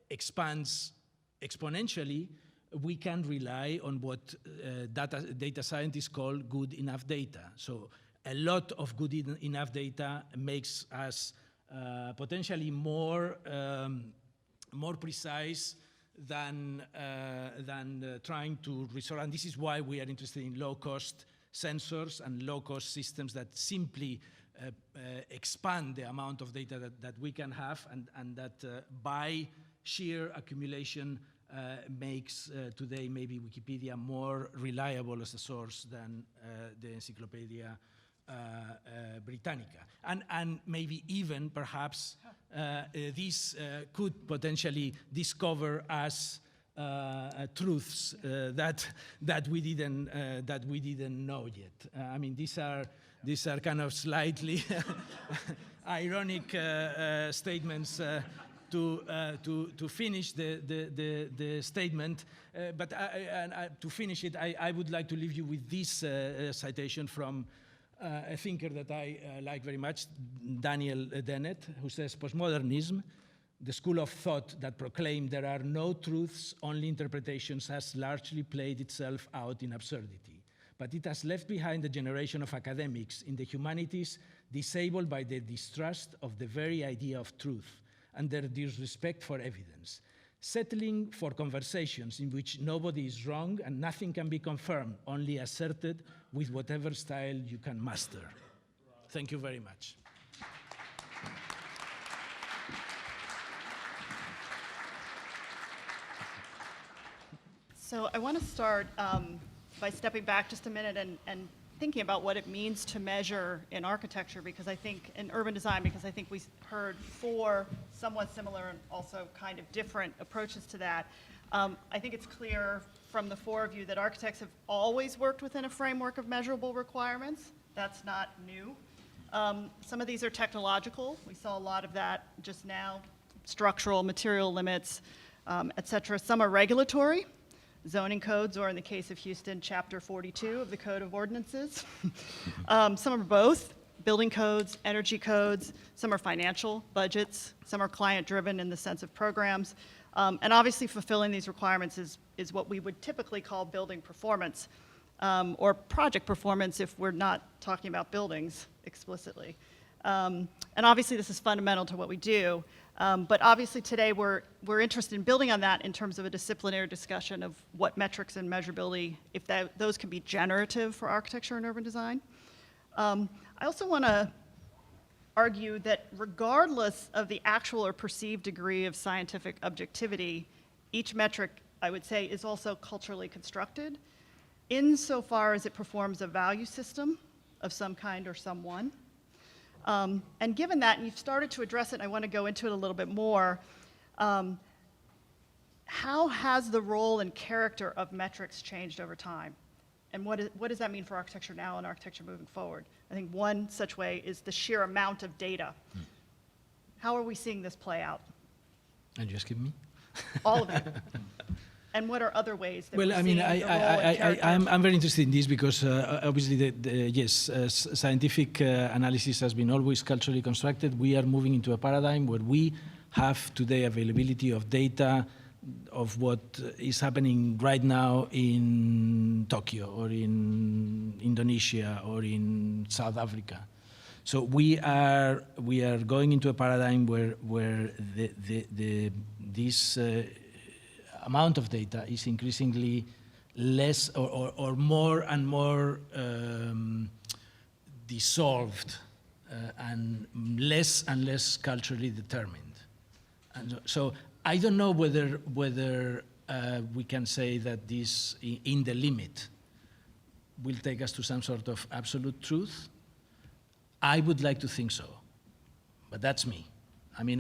expands exponentially, we can rely on what data scientists call good enough data. So a lot of good enough data makes us potentially more precise than trying to resort. And this is why we are interested in low-cost sensors and low-cost systems that simply expand the amount of data that we can have, and that by sheer accumulation makes today maybe Wikipedia more reliable as a source than the Encyclopedia Britannica. And maybe even perhaps this could potentially discover us truths that we didn't know yet. I mean, these are kind of slightly ironic statements to finish the statement, but to finish it, I would like to leave you with this citation from a thinker that I like very much, Daniel Dennett, who says, "Postmodernism, the school of thought that proclaimed there are no truths, only interpretations, has largely played itself out in absurdity. But it has left behind a generation of academics in the humanities disabled by their distrust of the very idea of truth and their disrespect for evidence, settling for conversations in which nobody is wrong and nothing can be confirmed, only asserted with whatever style you can master." Thank you very much. So I want to start by stepping back just a minute and thinking about what it means to measure in architecture, because I think in urban design, because I think we heard four somewhat similar and also kind of different approaches to that. I think it's clear from the four of you that architects have always worked within a framework of measurable requirements. That's not new. Some of these are technological. We saw a lot of that just now, structural, material limits, et cetera. Some are regulatory, zoning codes, or in the case of Houston, Chapter 42 of the Code of Ordinances. Some are both, building codes, energy codes. Some are financial, budgets. Some are client-driven in the sense of programs. And obviously fulfilling these requirements is what we would typically call building performance, or project performance if we're not talking about buildings explicitly. And obviously this is fundamental to what we do. But obviously today we're interested in building on that in terms of a disciplinary discussion of what metrics and measurability, if those can be generative for architecture and urban design. I also want to argue that regardless of the actual or perceived degree of scientific objectivity, each metric, I would say, is also culturally constructed insofar as it performs a value system of some kind or someone. And given that, and you've started to address it, and I want to go into it a little bit more, how has the role and character of metrics changed over time? And what does that mean for architecture now and architecture moving forward? I think one such way is the sheer amount of data. How are we seeing this play out? And you asking me? All of it. And what are other ways that well, we're I mean, seeing the role and character? I'm very interested in this because obviously, yes, scientific analysis has been always culturally constructed. We are moving into a paradigm where we have today availability of data of what is happening right now in Tokyo or in Indonesia or in South Africa. So we are going into a paradigm where this amount of data is increasingly less or more and more dissolved and less culturally determined. And so I don't know whether we can say that this, in the limit, will take us to some sort of absolute truth. I would like to think so, but that's me. I mean,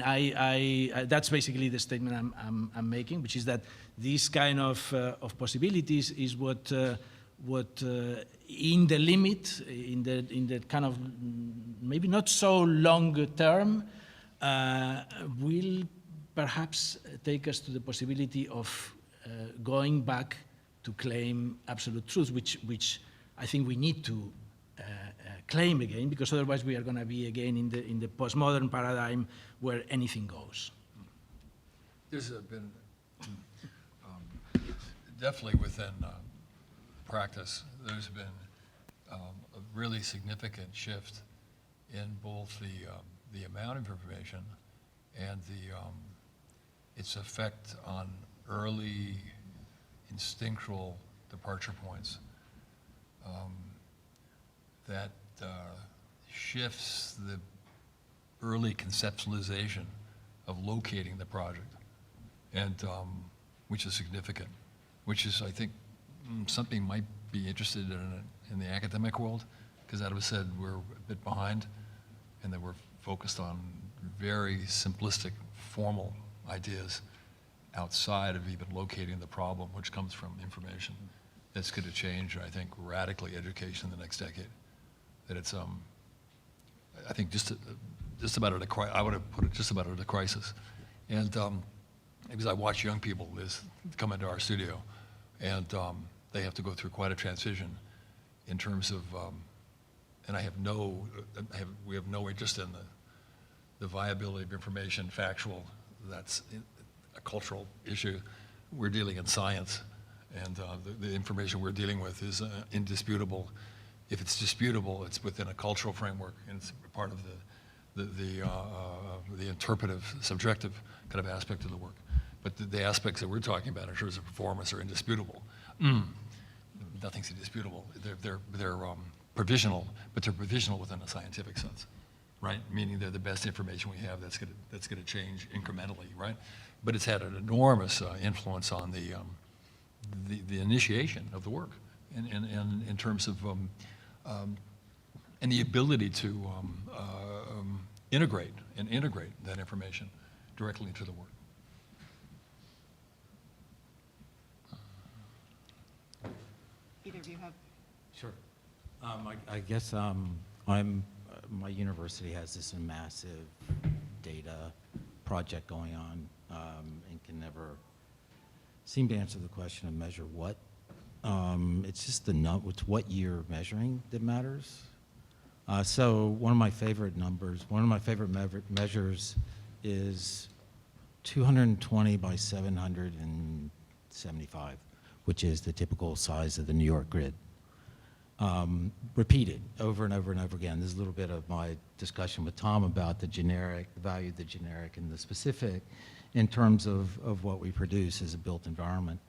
that's basically the statement I'm making, which is that this kind of possibilities is what in the limit, in the kind of maybe not so long term, will perhaps take us to the possibility of going back to claim absolute truth, which I think we need to claim again, because otherwise we are going to be again in the postmodern paradigm where anything goes. There's been definitely within practice, there's been a really significant shift in both the amount of information and its effect on early instinctual departure points. That shifts the early conceptualization of locating the project, and which is significant, which is, I think, something might be interested in the academic world, because as was said, we're a bit behind, and that we're focused on very simplistic, formal ideas outside of even locating the problem, which comes from information. That's going to change, I think, radically education in the next decade. That it's, I think, just about at a I would have put it just about at a crisis. And because I watch young people come into our studio, and they have to go through quite a transition in terms of, and we have no interest in the viability of information, factual. That's a cultural issue. We're dealing in science, and the information we're dealing with is indisputable. If it's disputable, it's within a cultural framework, and it's part of the interpretive, subjective kind of aspect of the work. But the aspects that we're talking about in terms of performance are indisputable. Nothing's indisputable. They're provisional, but they're provisional within a scientific sense, right? Meaning they're the best information we have that's going to change incrementally, right? But it's had an enormous influence on the initiation of the work, and in terms of and the ability to integrate that information directly into the work. Either of you have? Sure. I guess my university has this massive data project going on, and can never seem to answer the question of measure what. It's just it's what you're measuring that matters. So one of my favorite measures is 220 by 775, which is the typical size of the New York grid. Repeated over and over and over again. There's a little bit of my discussion with Thom about the generic, the value of the generic and the specific in terms of what we produce as a built environment.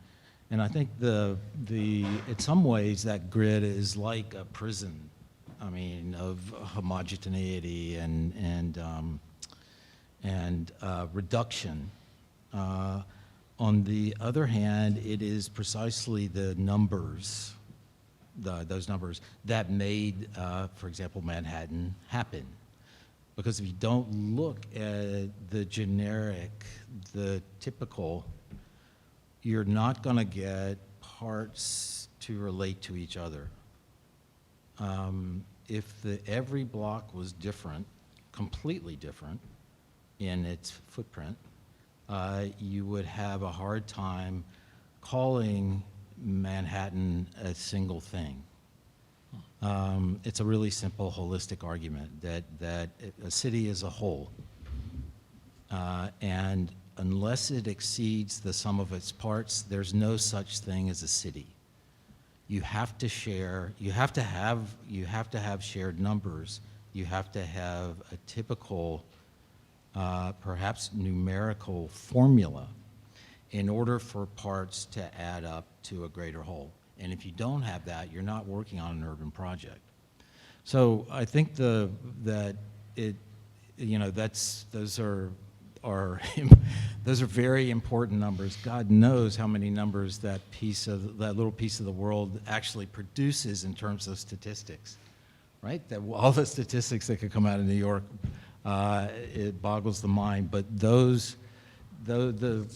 And I think in some ways that grid is like a prison, I mean, of homogeneity and reduction. On the other hand, it is precisely the numbers, those numbers, that made, for example, Manhattan happen. Because if you don't look at the generic, the typical, you're not going to get parts to relate to each other. If every block was different, completely different in its footprint, you would have a hard time calling Manhattan a single thing. It's a really simple holistic argument that a city is a whole, and unless it exceeds the sum of its parts, there's no such thing as a city. You have to share, you have to have shared numbers. You have to have a typical, perhaps numerical formula in order for parts to add up to a greater whole. And if you don't have that, you're not working on an urban project. So I think those are very important numbers. God knows how many numbers that little piece of the world actually produces in terms of statistics, right? That all the statistics that could come out of New York It boggles the mind, but those, the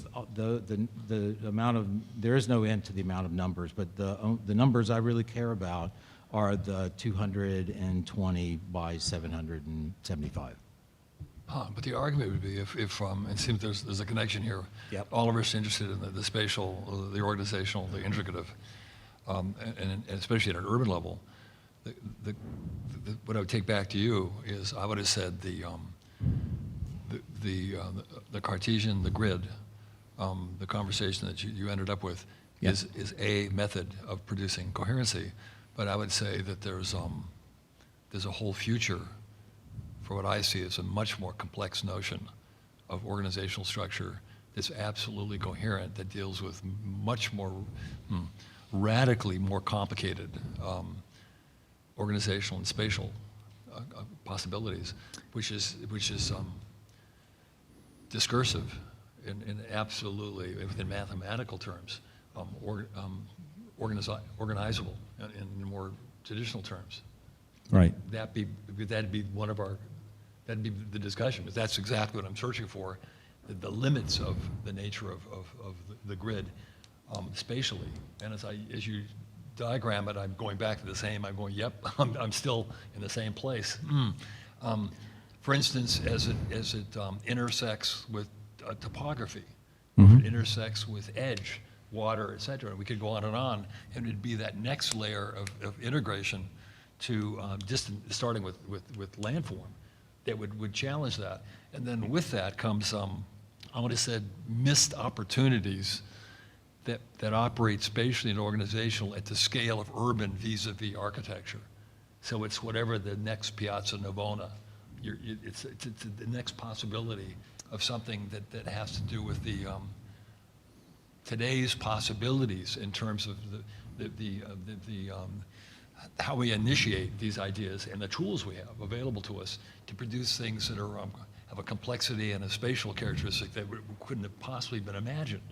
amount of, there is no end to the amount of numbers, but the numbers I really care about are the 220 by 775. But the argument would be if it seems there's a connection here. Yep. All of us are interested in the spatial, the organizational, the integrative, and especially at an urban level. What I would take back to you is I would have said the Cartesian, the grid, the conversation that you ended up with Yeah. is a method of producing coherency. But I would say that there's a whole future for what I see as a much more complex notion of organizational structure that's absolutely coherent, that deals with much more, radically more complicated organizational and spatial possibilities, which is discursive in absolutely, within mathematical terms, organizable in more traditional terms. Right. That'd be one of our, that'd be the discussion, but that's exactly what I'm searching for, the limits of the nature of the grid spatially. And as you diagram it, I'm going back to the same, I'm going, yep, I'm still in the same place. For instance, as it intersects with topography, it intersects with edge, water, et cetera. We could go on, and it'd be that next layer of integration to starting with landform that would challenge that. And then with that comes, I would have said, missed opportunities that operate spatially and organizational at the scale of urban vis-a-vis architecture. So it's whatever the next Piazza Navona, it's the next possibility of something that has to do with the today's possibilities in terms of how we initiate these ideas and the tools we have available to us to produce things that are have a complexity and a spatial characteristic that couldn't have possibly been imagined,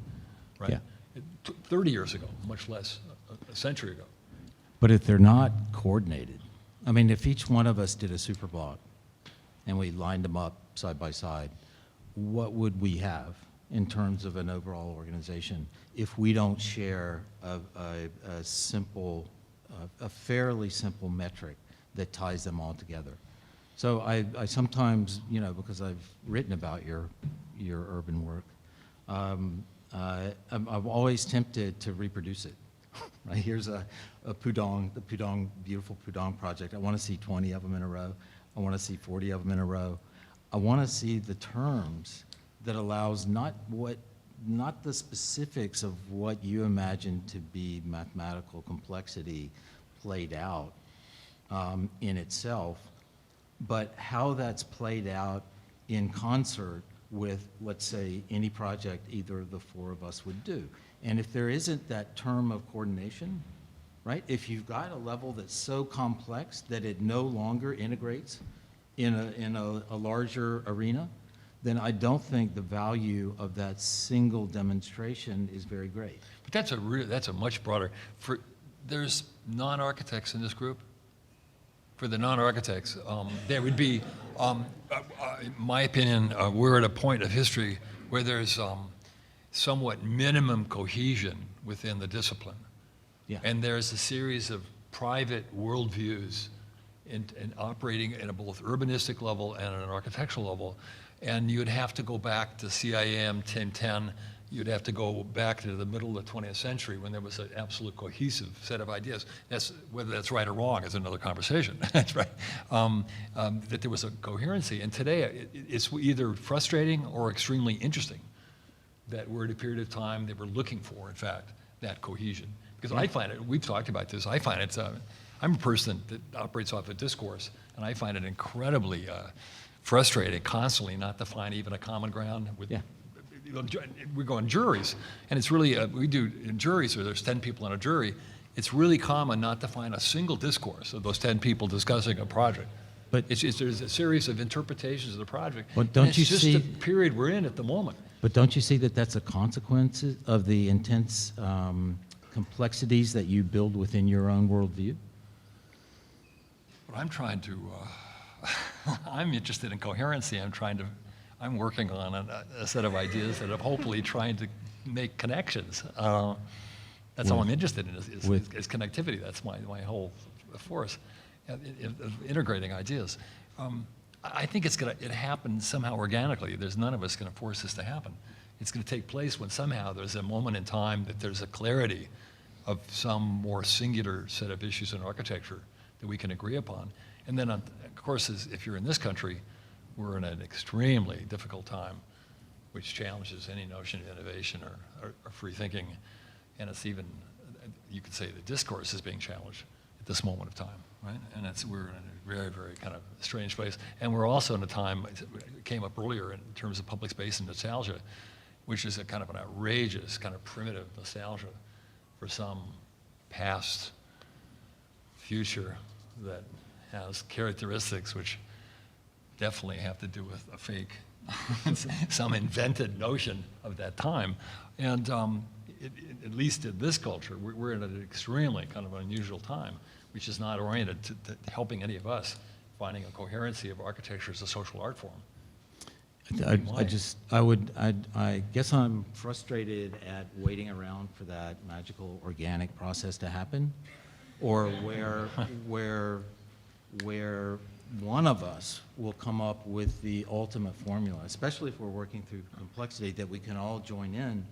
right? Yeah. 30 years ago, much less a century ago. But if they're not coordinated, I mean, if each one of us did a super block and we lined them up side by side, what would we have in terms of an overall organization if we don't share a simple, a fairly simple metric that ties them all together? So I sometimes, you know, because I've written about your urban work, I'm always tempted to reproduce it. Right? Here's the Pudong, beautiful Pudong project. I want to see 20 of them in a row. I want to see 40 of them in a row. I want to see the terms that allows not the specifics of what you imagine to be mathematical complexity played out in itself, but how that's played out in concert with, let's say, any project either of the four of us would do. And if there isn't that term of coordination, right? If you've got a level that's so complex that it no longer integrates in a larger arena, then I don't think the value of that single demonstration is very great. But that's a much broader, there's non-architects in this group. For the non-architects, there would be, in my opinion, we're at a point of history where there's somewhat minimum cohesion within the discipline. Yeah. And there's a series of private worldviews in operating at a both urbanistic level and at an architectural level. And you'd have to go back to CIM 1010. You'd have to go back to the middle of the 20th century when there was an absolute cohesive set of ideas. Whether that's right or wrong is another conversation. That's right. That there was a coherency. And today, it's either frustrating or extremely interesting that we're at a period of time that we're looking for, in fact, that cohesion. Because I find it, we've talked about this, I find it, I'm a person that operates off of discourse, and I find it incredibly frustrating constantly not to find even a common ground with. Yeah. We go on juries, and it's really, we do in juries where there's 10 people on a jury, it's really common not to find a single discourse of those 10 people discussing a project. But there's a series of interpretations of the project. But don't and you it's just see- the period we're in at the moment. But don't you see that that's a consequence of the intense complexities that you build within your own worldview? But I'm trying to, I'm interested in coherency. I'm working on a set of ideas that are hopefully trying to make connections. That's all I'm interested in is connectivity. That's my whole force of integrating ideas. I think it happens somehow organically. There's none of us going to force this to happen. It's going to take place when somehow there's a moment in time that there's a clarity of some more singular set of issues in architecture that we can agree upon. And then, of course, if you're in this country, we're in an extremely difficult time, which challenges any notion of innovation or free thinking. And it's even, you could say the discourse is being challenged at this moment of time, right? And we're in a very, very kind of strange place. And we're also in a time, it came up earlier in terms of public space and nostalgia, which is a kind of an outrageous, kind of primitive nostalgia for some past future that has characteristics which definitely have to do with a fake, some invented notion of that time. And at least in this culture, we're in an extremely kind of unusual time, which is not oriented to helping any of us finding a coherency of architecture as a social art form. I guess I'm frustrated at waiting around for that magical organic process to happen, or where one of us will come up with the ultimate formula, especially if we're working through complexity that we can all join in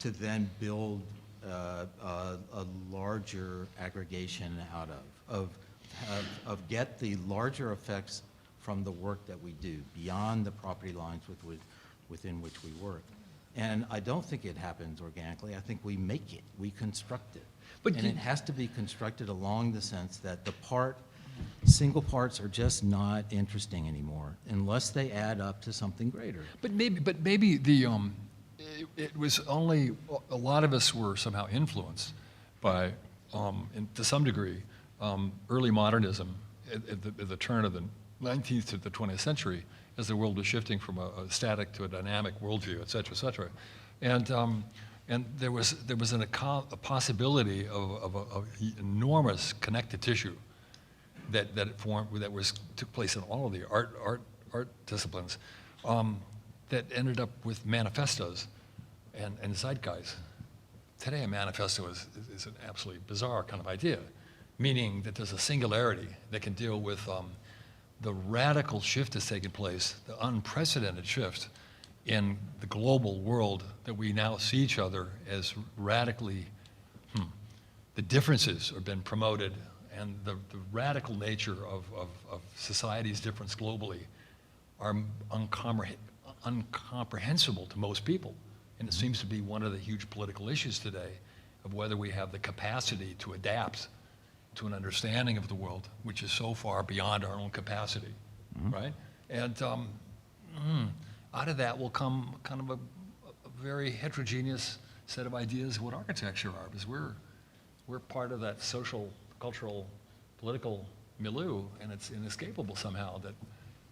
to then build a larger aggregation out of get the larger effects from the work that we do beyond the property lines within which we work. And I don't think it happens organically. I think we make it, we construct it. And it has to be constructed along the sense that single parts are just not interesting anymore unless they add up to something greater. But maybe it was only a lot of us were somehow influenced by, to some degree, early modernism at the turn of the 19th to the 20th century, as the world was shifting from a static to a dynamic worldview, et cetera, et cetera. And there was a possibility of enormous connected tissue that took place in all of the art disciplines that ended up with manifestos and zeitgeist. Today, a manifesto is an absolutely bizarre kind of idea, meaning that there's a singularity that can deal with the radical shift that's taken place, the unprecedented shift in the global world that we now see each other as radically, the differences have been promoted, and the radical nature of society's difference globally are incomprehensible to most people. And it seems to be one of the huge political issues today of whether we have the capacity to adapt to an understanding of the world, which is so far beyond our own capacity, right? And out of that will come kind of a very heterogeneous set of ideas of what architecture are, because we're part of that social, cultural, political milieu, and it's inescapable somehow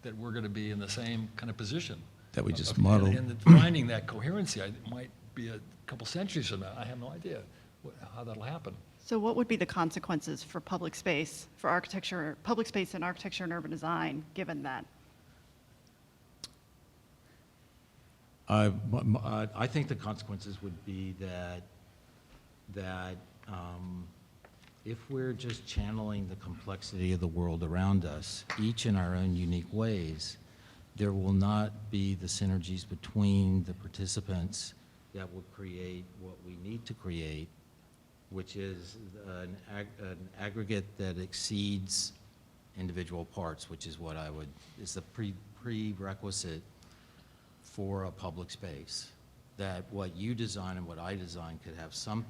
that we're going to be in the same kind of position. That we just modeled. And finding that coherency might be a couple centuries from now. I have no idea how that'll happen. So what would be the consequences for public space, for architecture, public space in architecture and urban design, given that? I think the consequences would be that if we're just channeling the complexity of the world around us, each in our own unique ways, there will not be the synergies between the participants that will create what we need to create, which is an aggregate that exceeds individual parts, which is what is the prerequisite for a public space. That what you design and what I design could have some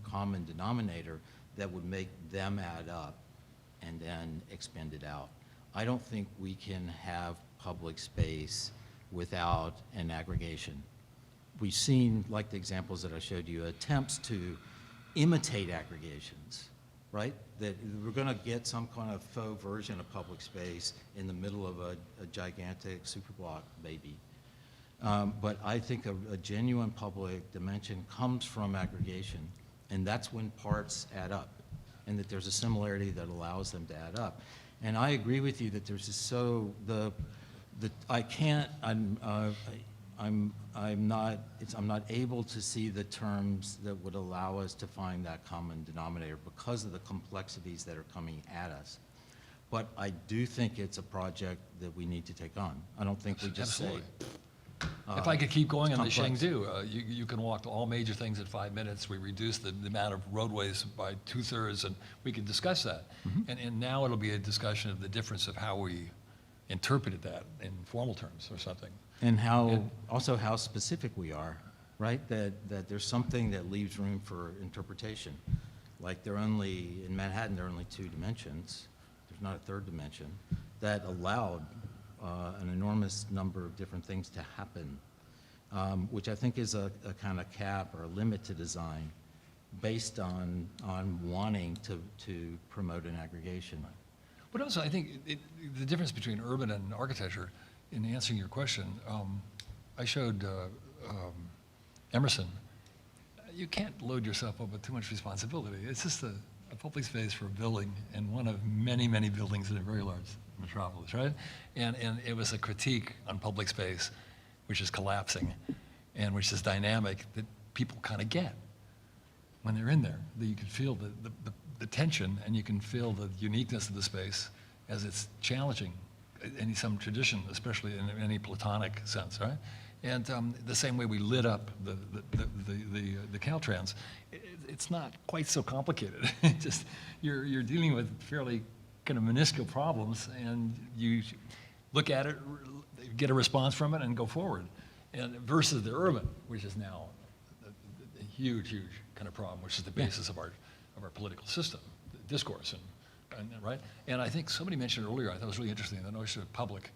common denominator that would make them add up and then expend it out. I don't think we can have public space without an aggregation. We've seen, like the examples that I showed you, attempts to imitate aggregations, right? That we're going to get some kind of faux version of public space in the middle of a gigantic superblock, maybe. But I think a genuine public dimension comes from aggregation, and that's when parts add up, and that there's a similarity that allows them to add up. And I agree with you that there's just I can't, I'm not able to see the terms that would allow us to find that common denominator because of the complexities that are coming at us. But I do think it's a project that we need to take on. I don't think we just say. Absolutely. If I could keep going on the complex. Chengdu, you can walk to all major things in 5 minutes. We reduced the amount of roadways by 2/3, and we can discuss that. And now it'll be a discussion of the difference of how we interpreted that in formal terms or something. And also how specific we are, right? That there's something that leaves room for interpretation. Like in Manhattan, there are only 2 dimensions. There's not a third dimension. That allowed an enormous number of different things to happen, which I think is a kind of cap or a limit to design based on wanting to promote an aggregation. But also, I think the difference between urban and architecture, in answering your question, I showed Emerson, you can't load yourself up with too much responsibility. It's just a public space for a building, and one of many, many buildings in a very large metropolis, right? And it was a critique on public space, which is collapsing, and which is dynamic, that people kind of get when they're in there. That you can feel the tension, and you can feel the uniqueness of the space as it's challenging in some tradition, especially in any Platonic sense, right? And the same way we lit up the Caltrans, it's not quite so complicated. Just you're dealing with fairly kind of minuscule problems, and you look at it, get a response from it, and go forward. And versus the urban, which is now a huge, huge kind of problem, which is the basis of our political system, discourse, and right. And I think somebody mentioned earlier, I thought it was really interesting, the notion of public.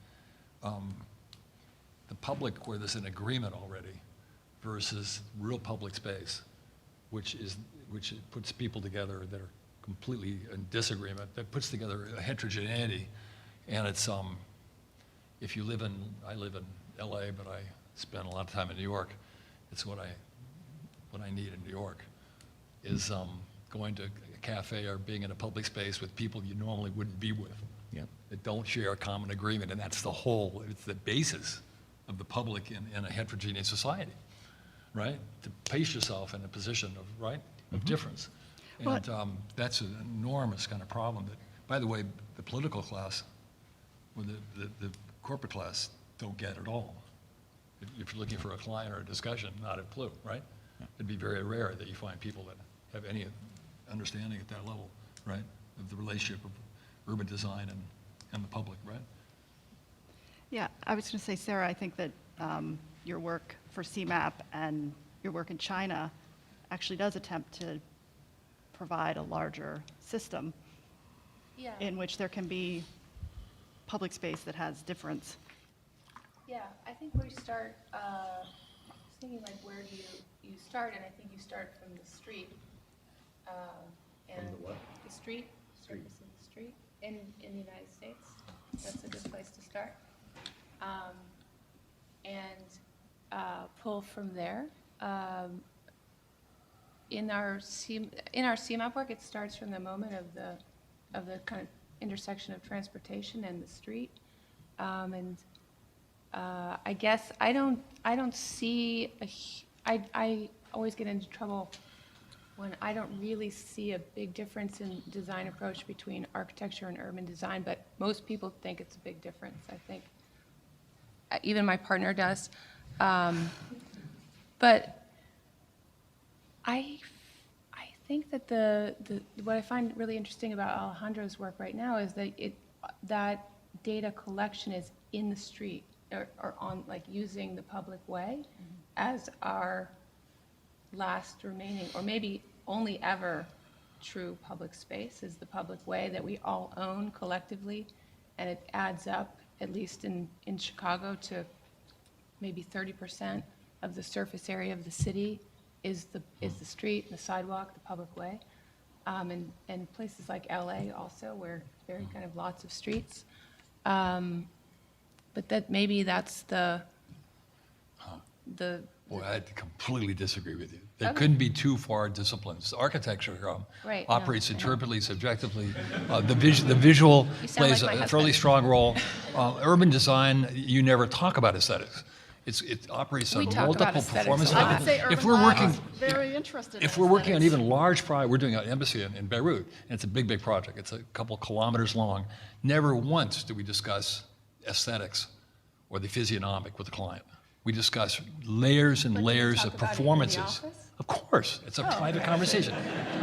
The public where there's an agreement already versus real public space, which puts people together that are completely in disagreement, that puts together a heterogeneity. And it's, if you I live in LA, but I spend a lot of time in New York. It's what I need in New York is going to a cafe or being in a public space with people you normally wouldn't be with. Yep. That don't share a common agreement, and that's it's the basis of the public in a heterogeneous society, right? To place yourself in a position of difference. And that's an enormous kind of problem that, by the way, the political class or the corporate class don't get at all. If you're looking for a client or a discussion, not a clue, right? Yeah. It'd be very rare that you find people that have any understanding at that level, right? Of the relationship of urban design and the public, right? Yeah, I was going to say, Sarah, I think that your work for CMAP and your work in China actually does attempt to provide a larger system in which there can be public space that has difference. Yeah, I think we start, I was thinking like where do you start, and I think you start from the street. And From the what? The street, surface of the street in the United States. That's a good place to start. And pull from there. In our CMAP work, it starts from the moment of the kind of intersection of transportation and the street. I guess I don't see I always get into trouble when I don't really see a big difference in design approach between architecture and urban design, but most people think it's a big difference. I think even my partner does. But I think that what I find really interesting about Alejandro's work right now is that that data collection is in the street or on like using the public way as our last remaining, or maybe only ever true public space is the public way that we all own collectively, and it adds up, at least in Chicago, to maybe 30% of the surface area of the city is the street, the sidewalk, the public way, and places like LA also, where very kind of lots of streets, but that maybe that's the, Boy, I completely disagree with you. There Okay. couldn't be two far disciplines. Architecture Right, no, operates I know. interpretively, subjectively. The visual You sound plays like my a fairly husband. strong role. Urban design, you never talk about aesthetics. It operates We on talk about multiple aesthetics performance a lot. I would say levels. urban If we're lab working, is very interested in if we're working on aesthetics. even large projects, we're doing an embassy in Beirut, and it's a big, big project. It's a couple kilometers long. Never once do we discuss aesthetics or the physiognomic with the client. We discuss layers and But do you layers talk of about it in the performances. office? Of course, it's a Oh, private okay. conversation.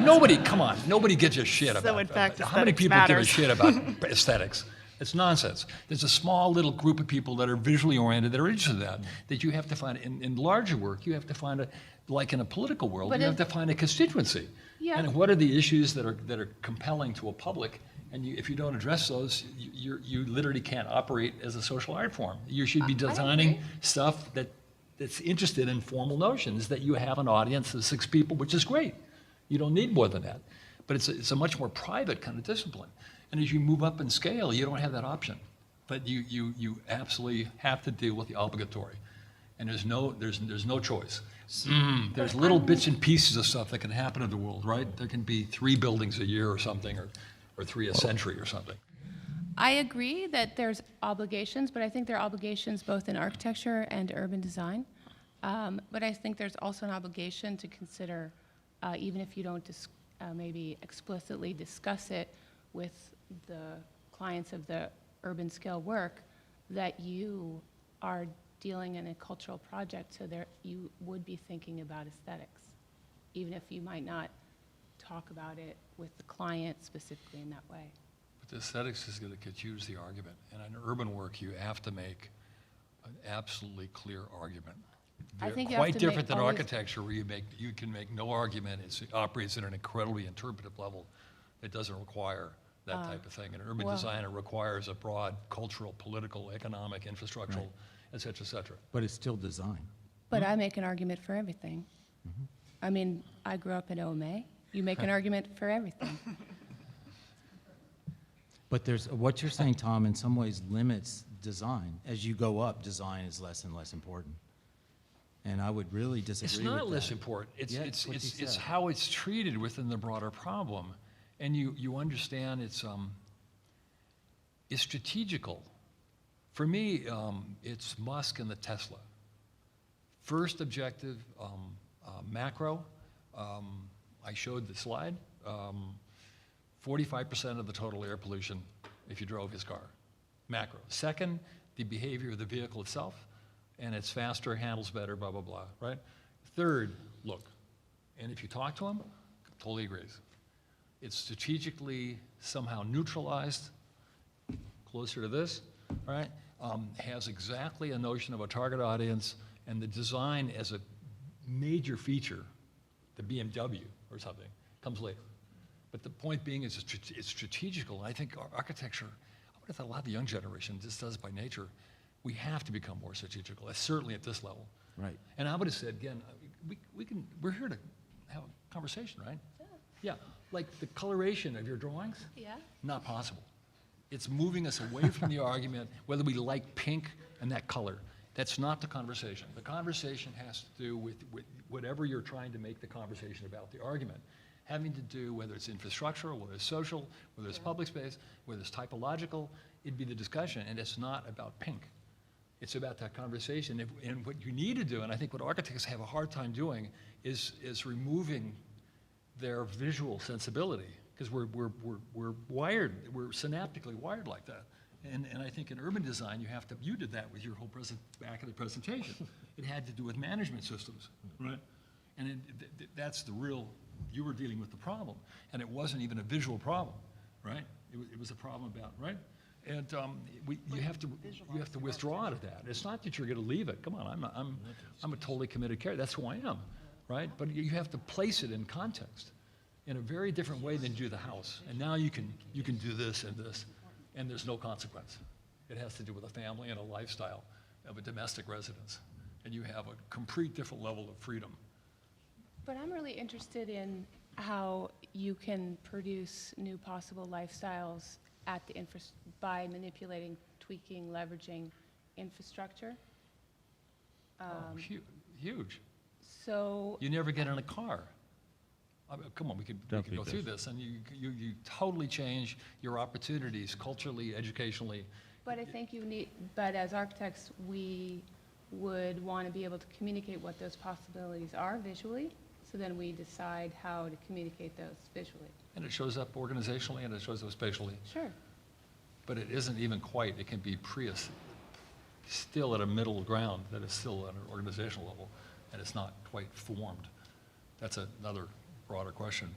Nobody, come on, nobody gives a shit So about in fact, how many aesthetics people give a matters. shit about aesthetics? It's nonsense. There's a small little group of people that are visually oriented that are interested in that you have to find, in larger work, you have to find, like in a political world, But you have if- to find a constituency. Yeah. And what are the issues that are compelling to a public? And if you don't address those, you literally can't operate as a social art form. You should be I designing agree. stuff that's interested in formal notions, that you have an audience of 6 people, which is great. You don't need more than that. But it's a much more private kind of discipline. And as you move up in scale, you don't have that option. But you absolutely have to deal with the obligatory. And there's no choice. There's little bits and pieces of stuff that can happen in the world, right? There can be 3 buildings a year or something, or 3 a century or something. I agree that there's obligations, but I think there are obligations both in architecture and urban design. But I think there's also an obligation to consider, even if you don't maybe explicitly discuss it with the clients of the urban scale work, that you are dealing in a cultural project, so there you would be thinking about aesthetics, even if you might not talk about it with the client specifically in that way. But the aesthetics is going to get used the argument. And in urban work, you have to make an absolutely clear argument. I They're think you have quite to different make than always- architecture, where you can make no argument. It operates at an incredibly interpretive level. It doesn't require that type of thing. And urban well- design, it requires a broad cultural, political, economic, infrastructural, et cetera, et cetera. But it's still design. But I make an argument for everything. I mean, I grew up in OMA. You make an argument for everything. But what you're saying, Tom, in some ways limits design. As you go up, design is less and less important. And I would really disagree It's with that. not less important. Yeah, that's what you It's said. how it's treated within the broader problem. And you understand it's strategical. For me, it's Musk and the Tesla. First objective, macro. I showed the slide. 45% of the total air pollution if you drove his car. Macro. Second, the behavior of the vehicle itself, and it's faster, handles better, blah, blah, blah, right? Third, look. And if you talk to him, totally agrees. It's strategically somehow neutralized, closer to this, right? Has exactly a notion of a target audience, and the design as a major feature, the BMW or something, comes later. But the point being is it's strategical. I think architecture, I would have thought a lot of the young generation just does by nature. We have to become more strategical, certainly at this level. Right. And I would have said, again, we're here to have a conversation, right? Yeah, like the coloration of your drawings, Yeah. not possible. It's moving us away from the argument, whether we like pink and that color. That's not the conversation. The conversation has to do with whatever you're trying to make the conversation about, the argument. Having to do whether it's infrastructural, whether it's social, whether it's public space, whether it's typological, it'd be the discussion, and it's not about pink. It's about that conversation. And what you need to do, and I think what architects have a hard time doing, is removing their visual sensibility, because we're wired, we're synaptically wired like that. And I think in urban design, you did that with your whole back of the presentation. It had to do with management systems, right? And that's the real, you were dealing with the problem, and it wasn't even a visual problem, right? It was a problem about, right? And you have to withdraw out of that. It's not that you're going to leave it. Come on, I'm a totally committed character. That's who I am, right? But you have to place it in context in a very different way than you do the house. And now you can do this and this, and there's no consequence. It has to do with a family and a lifestyle of a domestic residence, and you have a complete different level of freedom. But I'm really interested in how you can produce new possible lifestyles at the by manipulating, tweaking, leveraging infrastructure. Huge. So, You never get in a car. I mean, come on, we could go through this, and you totally change your opportunities culturally, educationally. but I think but as architects, we would want to be able to communicate what those possibilities are visually, so then we decide how to communicate those visually. And it shows up organizationally and it shows up spatially. Sure. But it isn't even quite, it can be still at a middle ground that is still at an organizational level, and it's not quite formed. That's another broader question.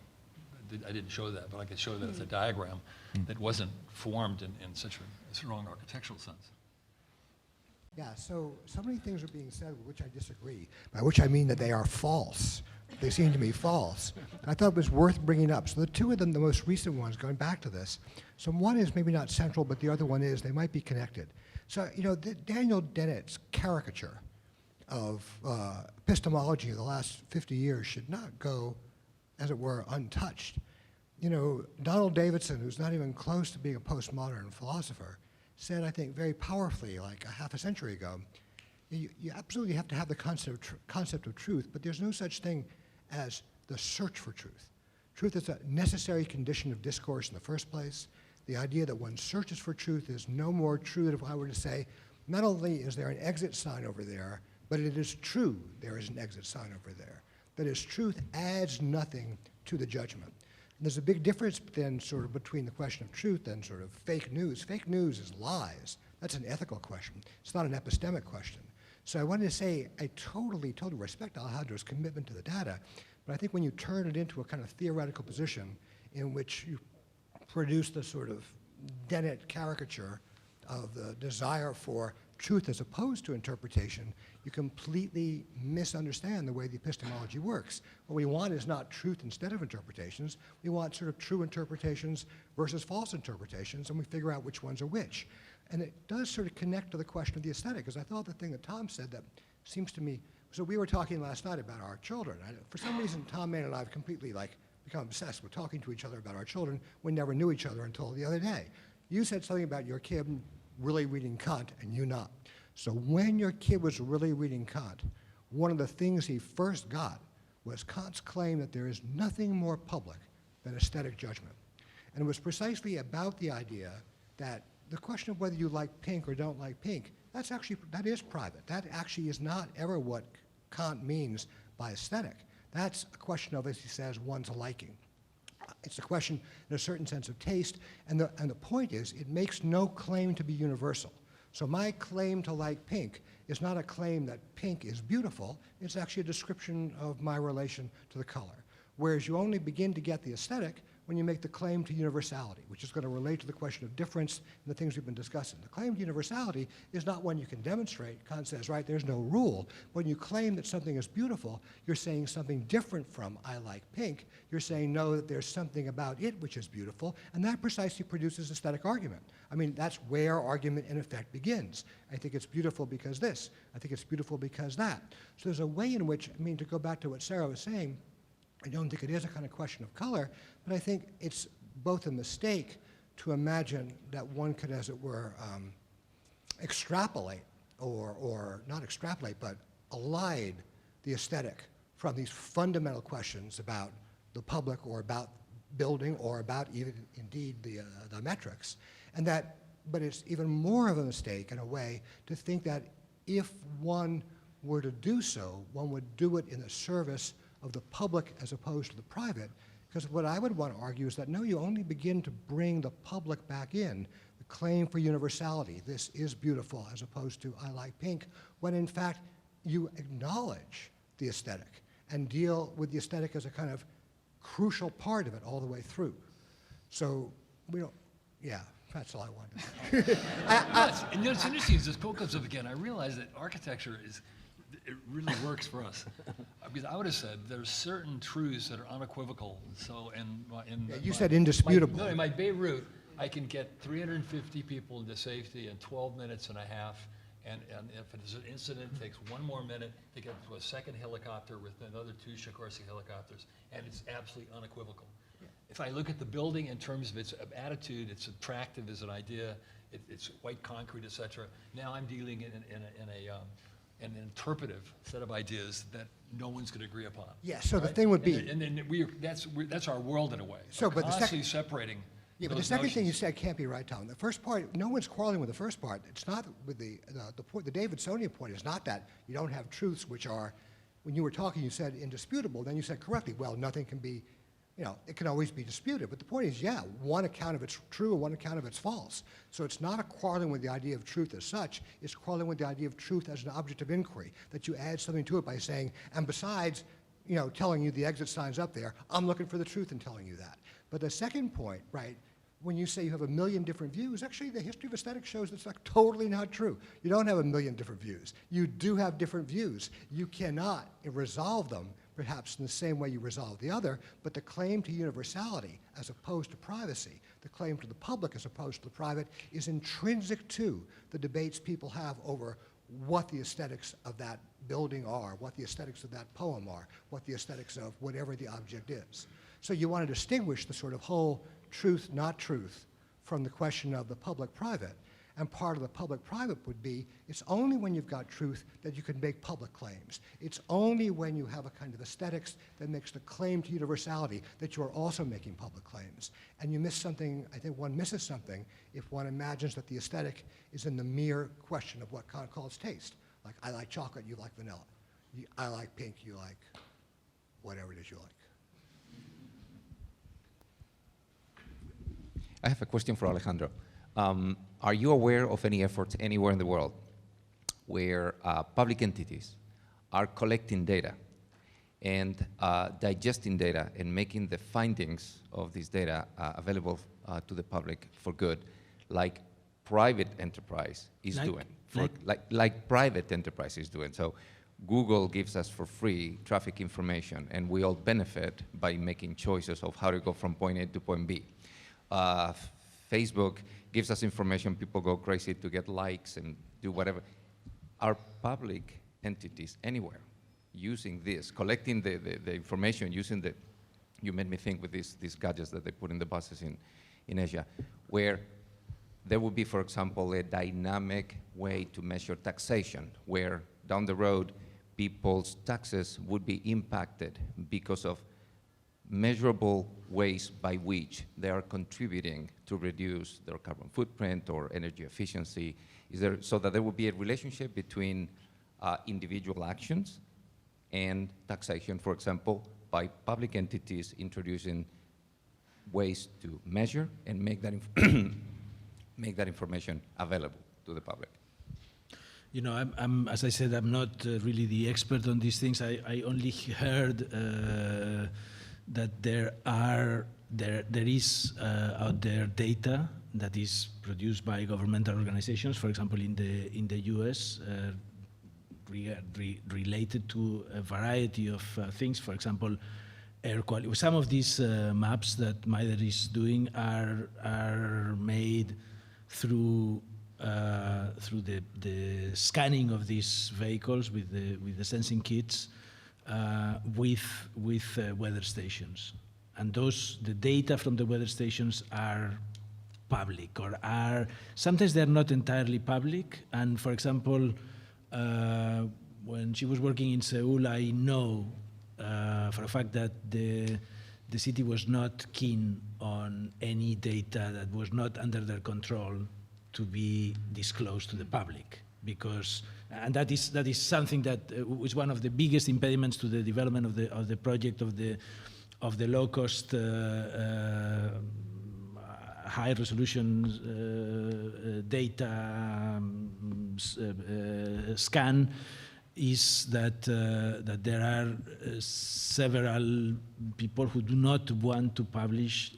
I didn't show that, but I could show that as a diagram that wasn't formed in such a strong architectural sense. Yeah, so many things are being said with which I disagree, by which I mean that they are false. They seem to me false. And I thought it was worth bringing up. So the two of them, the most recent ones, going back to this, so one is maybe not central, but the other one is, they might be connected. So, you know, Daniel Dennett's caricature of epistemology of the last 50 years should not go, as it were, untouched. You know, Donald Davidson, who's not even close to being a postmodern philosopher, said, I think, very powerfully, like a half a century ago, you absolutely have to have the concept of truth, but there's no such thing as the search for truth. Truth is a necessary condition of discourse in the first place. The idea that one searches for truth is no more true than if I were to say, not only is there an exit sign over there, but it is true there is an exit sign over there. That is, truth adds nothing to the judgment. And there's a big difference then sort of between the question of truth and sort of fake news. Fake news is lies. That's an ethical question. It's not an epistemic question. So I wanted to say I totally respect Alejandro's commitment to the data, but I think when you turn it into a kind of theoretical position in which you produce the sort of Dennett caricature of the desire for truth as opposed to interpretation, you completely misunderstand the way the epistemology works. What we want is not truth instead of interpretations. We want sort of true interpretations versus false interpretations, and we figure out which ones are which. And it does sort of connect to the question of the aesthetic, because I thought the thing that Thom said that seems to me, so we were talking last night about our children. For some reason, Thom, Mayne, and I have completely become obsessed with talking to each other about our children. We never knew each other until the other day. You said something about your kid really reading Kant and you not. So when your kid was really reading Kant, one of the things he first got was Kant's claim that there is nothing more public than aesthetic judgment. And it was precisely about the idea that the question of whether you like pink or don't like pink, that is private. That actually is not ever what Kant means by aesthetic. That's a question of, as he says, one's liking. It's a question, in a certain sense, of taste, and the point is, it makes no claim to be universal. So my claim to like pink is not a claim that pink is beautiful, it's actually a description of my relation to the color. Whereas you only begin to get the aesthetic when you make the claim to universality, which is going to relate to the question of difference in the things we've been discussing. The claim to universality is not one you can demonstrate. Kant says, right, there's no rule. When you claim that something is beautiful, you're saying something different from I like pink. You're saying, no, that there's something about it which is beautiful, and that precisely produces aesthetic argument. I mean, that's where argument, in effect, begins. I think it's beautiful because this. I think it's beautiful because that. So there's a way in which, I mean, to go back to what Sarah was saying, I don't think it is a kind of question of color, but I think it's both a mistake to imagine that one could, as it were, extrapolate, or not extrapolate, but elide the aesthetic from these fundamental questions about the public or about building or about even, indeed, the metrics. And that, but it's even more of a mistake, in a way, to think that if one were to do so, one would do it in the service of the public as opposed to the private, because what I would want to argue is that no, you only begin to bring the public back in, the claim for universality, this is beautiful, as opposed to I like pink, when in fact you acknowledge the aesthetic and deal with the aesthetic as a kind of crucial part of it all the way through. So we don't, yeah, that's all I wanted to say. And you know, it's interesting, as this quote comes up again, I realize that architecture it really works for us. Because I would have said there's certain truths that are unequivocal. So you said indisputable. In my Beirut, I can get 350 people into safety in 12 minutes and a half. And if there's an incident, it takes 1 more minute to get to a second helicopter with another 2 Sikorsky helicopters. And it's absolutely unequivocal. Yeah. If I look at the building in terms of its attitude, it's attractive as an idea, it's white concrete, et cetera. Now I'm dealing in a and an interpretive set of ideas that no one's going to agree upon. Yeah, so the right? thing would be. And then that's our world in a way. So, We're but the constantly separating. Yeah, but the those second thing you notions. said can't be right, Tom. The first part, no one's quarreling with the first part. It's not with the point, the Davidsonian point is not that you don't have truths which are, when you were talking, you said indisputable, then you said correctly, well, nothing can be, it can always be disputed. But the point is, yeah, one account of it's true and one account of it's false. So it's not a quarreling with the idea of truth as such, it's quarreling with the idea of truth as an object of inquiry, that you add something to it by saying, and besides, telling you the exit sign's up there, I'm looking for the truth in telling you that. But the second point, right, when you say you have a million different views, actually the history of aesthetics shows that's like totally not true. You don't have a million different views. You do have different views. You cannot resolve them perhaps in the same way you resolve the other, but the claim to universality as opposed to privacy, the claim to the public as opposed to the private, is intrinsic to the debates people have over what the aesthetics of that building are, what the aesthetics of that poem are, what the aesthetics of whatever the object is. So you want to distinguish the sort of whole truth, not truth, from the question of the public-private. And part of the public-private would be, it's only when you've got truth that you can make public claims. It's only when you have a kind of aesthetics that makes the claim to universality that you are also making public claims. And you miss something, I think one misses something, if one imagines that the aesthetic is in the mere question of what Kant calls taste. Like, I like chocolate, you like vanilla. I like pink, you like whatever it is you like. I have a question for Alejandro. Are you aware of any efforts anywhere in the world where public entities are collecting data and digesting data and making the findings of this data available to the public for good, like private enterprise is doing? Like private enterprise is doing. So Google gives us for free traffic information, and we all benefit by making choices of how to go from point A to point B. Facebook gives us information, people go crazy to get likes and do whatever. Are public entities anywhere using this, collecting the information, using the, you made me think with these gadgets that they put in the buses in Asia, where there would be, for example, a dynamic way to measure taxation, where down the road, people's taxes would be impacted because of measurable ways by which they are contributing to reduce their carbon footprint or energy efficiency. Is there, so that there will be a relationship between individual actions and taxation, for example, by public entities introducing ways to measure and make that, make that information available to the public. I'm, as I said, I'm not really the expert on these things. I only heard that there is out there data that is produced by governmental organizations, for example, in the US, related to a variety of things. For example, air quality. Some of these maps that Mayne is doing are made through the scanning of these vehicles with the sensing kits. With weather stations, and the data from the weather stations are public, or sometimes they're not entirely public. And for example, when she was working in Seoul, I know for a fact that the city was not keen on any data that was not under their control to be disclosed to the public, because. And that is something that was one of the biggest impediments to the development of the project of the low-cost, high-resolution data scan, is that there are several people who do not want to publish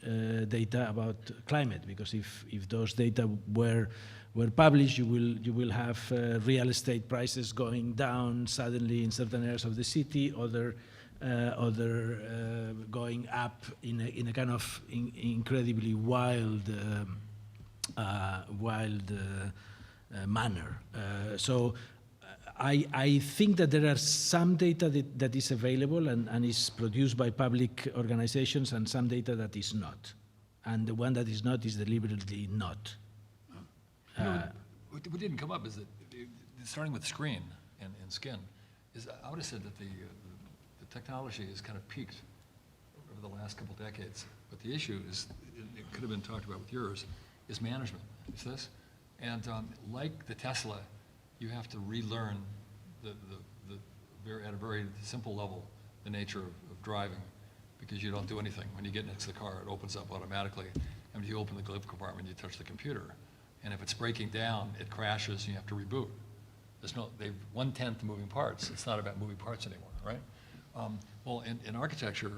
data about climate, because if those data were published, you will have real estate prices going down suddenly in certain areas of the city, other going up in a kind of incredibly wild manner. So I think that there are some data that is available and is produced by public organizations, and some data that is not. And the one that is not is deliberately not. What didn't come up is that, starting with screen, and skin, is I would have said that the technology has kind of peaked over the last couple decades. But the issue is, it could have been talked about with yours, is management. It's this. And like the Tesla, you have to relearn at a very simple level the nature of driving, because you don't do anything. When you get next to the car, it opens up automatically. And when you open the glove compartment, you touch the computer. And if it's breaking down, it crashes and you have to reboot. They've 1/10 the moving parts. It's not about moving parts anymore, right? Well, in architecture,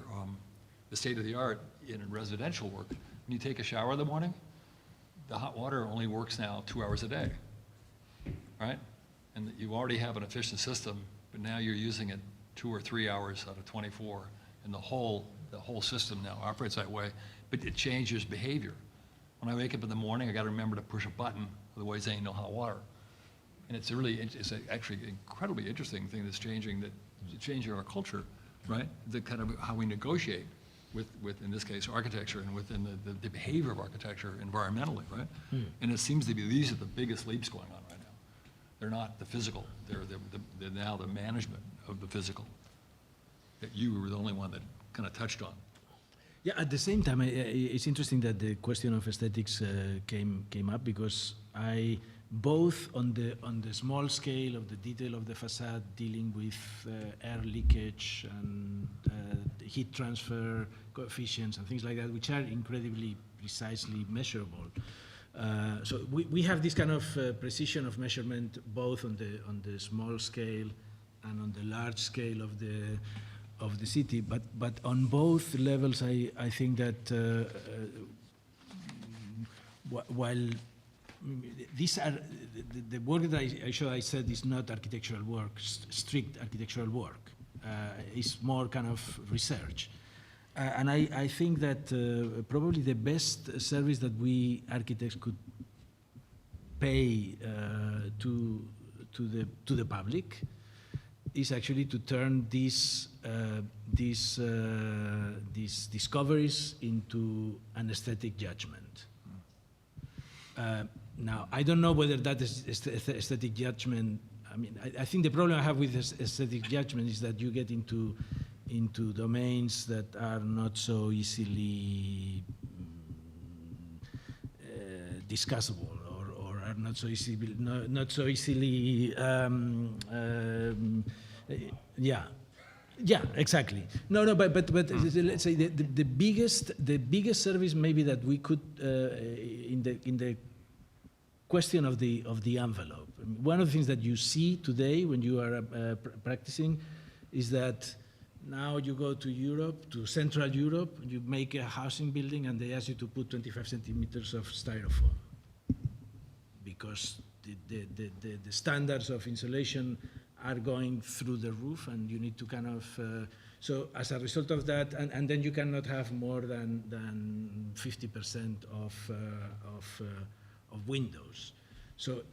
the state of the art in residential work, when you take a shower in the morning, the hot water only works now 2 hours a day, right? And you already have an efficient system, but now you're using it 2 or 3 hours out of 24, and the whole system now operates that way, but it changes behavior. When I wake up in the morning, I got to remember to push a button, otherwise there ain't no hot water. And it's actually an incredibly interesting thing that's changing our culture, right? The kind of how we negotiate with in this case, architecture, and within the behavior of architecture environmentally, right? And it seems to be these are the biggest leaps going on right now. They're not the physical, they're now the management of the physical that you were the only one that kind of touched on. Yeah, at the same time, it's interesting that the question of aesthetics came up, because both on the small scale of the detail of the facade, dealing with air leakage and heat transfer coefficients and things like that, which are incredibly precisely measurable. So we have this kind of precision of measurement both on the small scale and on the large scale of the city, but on both levels, I think that while these are the work that I said is not architectural work, strict architectural work. It's more kind of research. And I think that probably the best service that we architects could pay to the public is actually to turn these discoveries into an aesthetic judgment. Now, I don't know whether that is aesthetic judgment. I mean, I think the problem I have with aesthetic judgment is that you get into domains that are not so easily discussable, or are not so easily yeah, exactly. No, but let's say the biggest service maybe that we could in the question of the envelope. I mean, one of the things that you see today when you are practicing is that now you go to Europe, to Central Europe, you make a housing building and they ask you to put 25 centimeters of styrofoam because the standards of insulation are going through the roof, and you need to kind of, so as a result of that, and then you cannot have more than 50% of windows. So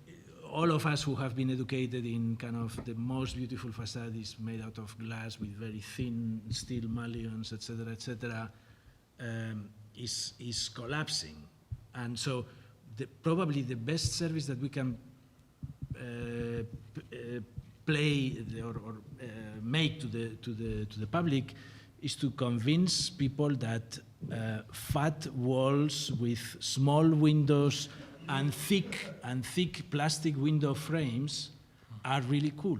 all of us who have been educated in kind of the most beautiful facade is made out of glass with very thin steel mullions, et cetera, is collapsing. And so probably the best service that we can play or make to the public is to convince people that fat walls with small windows and thick plastic window frames are really cool.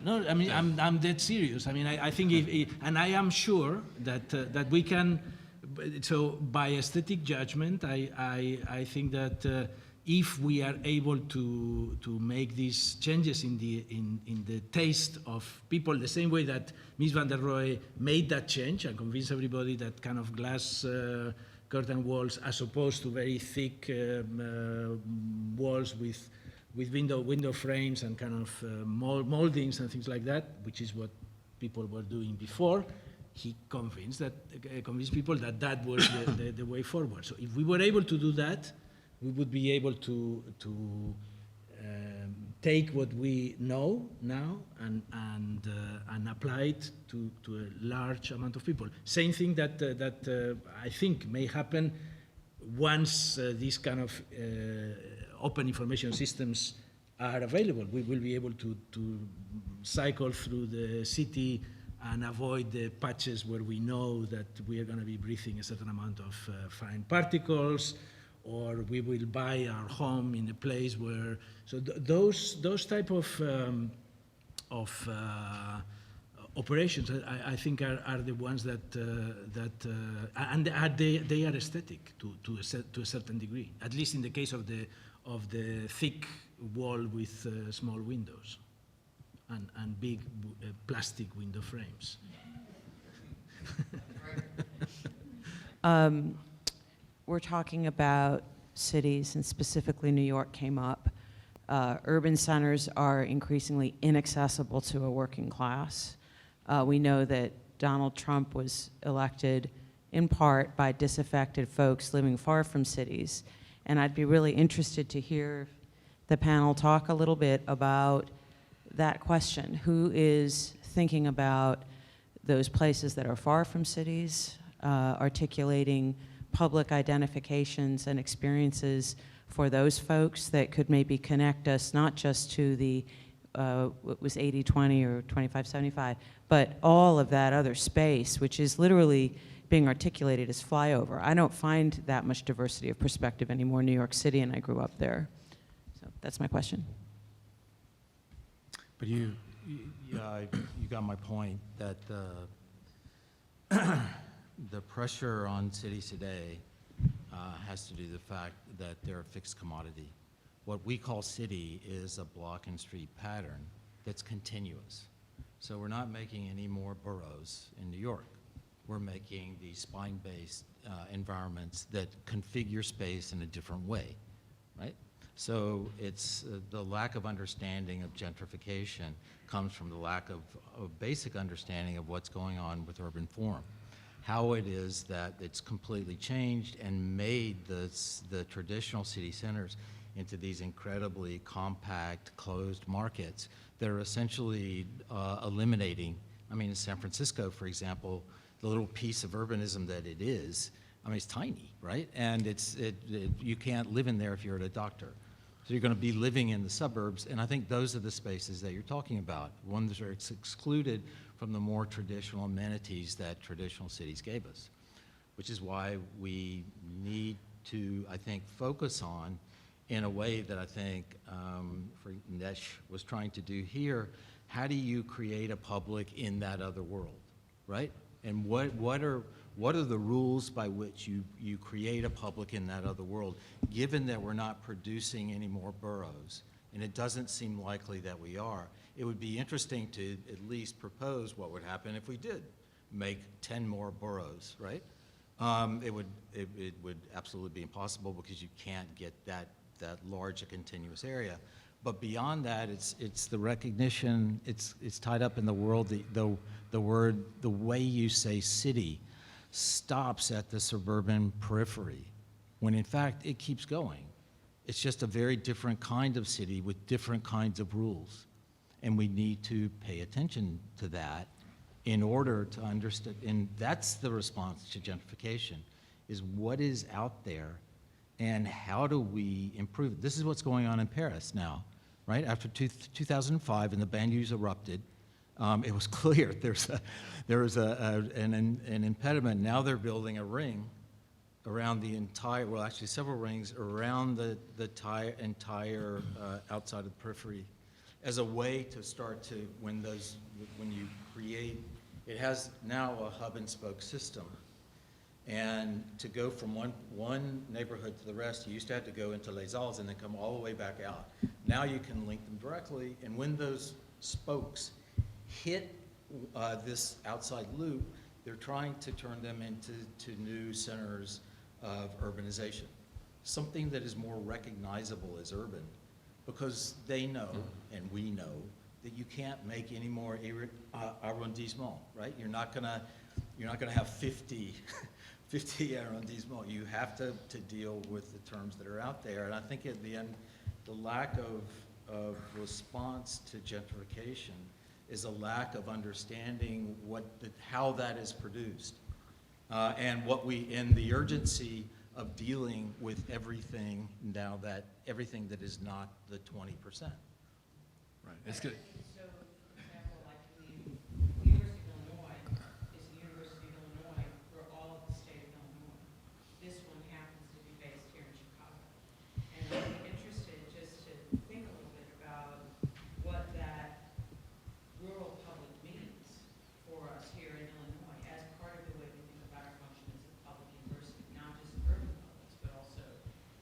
No, I mean I'm dead serious. I mean I think and I am sure that we can. So by aesthetic judgment, I think that if we are able to make these changes in the taste of people, the same way that Mies van der Rohe made that change and convinced everybody that kind of glass curtain walls, as opposed to very thick walls with window frames and kind of moldings and things like that, which is what people were doing before. He convinced people that was the way forward. So if we were able to do that, we would be able to take what we know now and apply it to a large amount of people. Same thing that I think may happen once these kind of open information systems are available. We will be able to cycle through the city and avoid the patches where we know that we are going to be breathing a certain amount of fine particles, or we will buy our home in a place where, so those type of operations, I think are the ones that they are aesthetic to a certain degree, at least in the case of the thick wall with small windows and big plastic window frames. We're talking about cities, and specifically New York came up. Urban centers are increasingly inaccessible to a working class. We know that Donald Trump was elected in part by disaffected folks living far from cities. And I'd be really interested to hear the panel talk a little bit about that question. Who is thinking about those places that are far from cities, articulating public identifications and experiences for those folks that could maybe connect us not just to the what was 80-20 or 25-75, but all of that other space, which is literally being articulated as flyover. I don't find that much diversity of perspective anymore in New York City, and I grew up there. So that's my question. But you got my point that the pressure on cities today has to do with the fact that they're a fixed commodity. What we call city is a block and street pattern that's continuous. So we're not making any more boroughs in New York. We're making these spine-based environments that configure space in a different way, right? So it's the lack of understanding of gentrification comes from the lack of basic understanding of what's going on with urban form. How it is that it's completely changed and made the traditional city centers into these incredibly compact, closed markets that are essentially eliminating, I mean, in San Francisco, for example, the little piece of urbanism that it is, I mean, it's tiny, right? And you can't live in there if you're a doctor. So you're going to be living in the suburbs, and I think those are the spaces that you're talking about, ones that are excluded from the more traditional amenities that traditional cities gave us, which is why we need to, I think, focus on, in a way that I think Nesh was trying to do here, how do you create a public in that other world, right? And what are the rules by which you create a public in that other world, given that we're not producing any more boroughs, and it doesn't seem likely that we are? It would be interesting to at least propose what would happen if we did make 10 more boroughs, right? It would absolutely be impossible because you can't get that large a continuous area. But beyond that, it's the recognition, it's tied up in the world, the way you say city stops at the suburban periphery, when in fact it keeps going. It's just a very different kind of city with different kinds of rules. And we need to pay attention to that in order to understand, and that's the response to gentrification, is what is out there and how do we improve it? This is what's going on in Paris now, right? After 2005 and the banlieues erupted, it was clear there was an impediment. Now they're building a ring around the entire, well, actually several rings around the entire outside of the periphery, as a way to start to, when you create, it has now a hub and spoke system. And to go from one neighborhood to the rest, you used to have to go into Les Halles and then come all the way back out. Now you can link them directly, and when those spokes hit this outside loop, they're trying to turn them into new centers of urbanization, something that is more recognizable as urban, because they know, and we know, that you can't make any more arrondissement, right? You're not gonna have 50 arrondissement. You have to deal with the terms that are out there. And I think at the end, the lack of response to gentrification is a lack of understanding how that is produced. And the urgency of dealing with everything now everything that is not the 20%. Right, it's good. So, for example, like the University of Illinois is the University of Illinois for all of the state of Illinois. This one happens to be based here in Chicago. And I'd be interested just to think a little bit about what that rural public means for us here in Illinois as part of the way we think about our function as a public university, not just urban publics, but also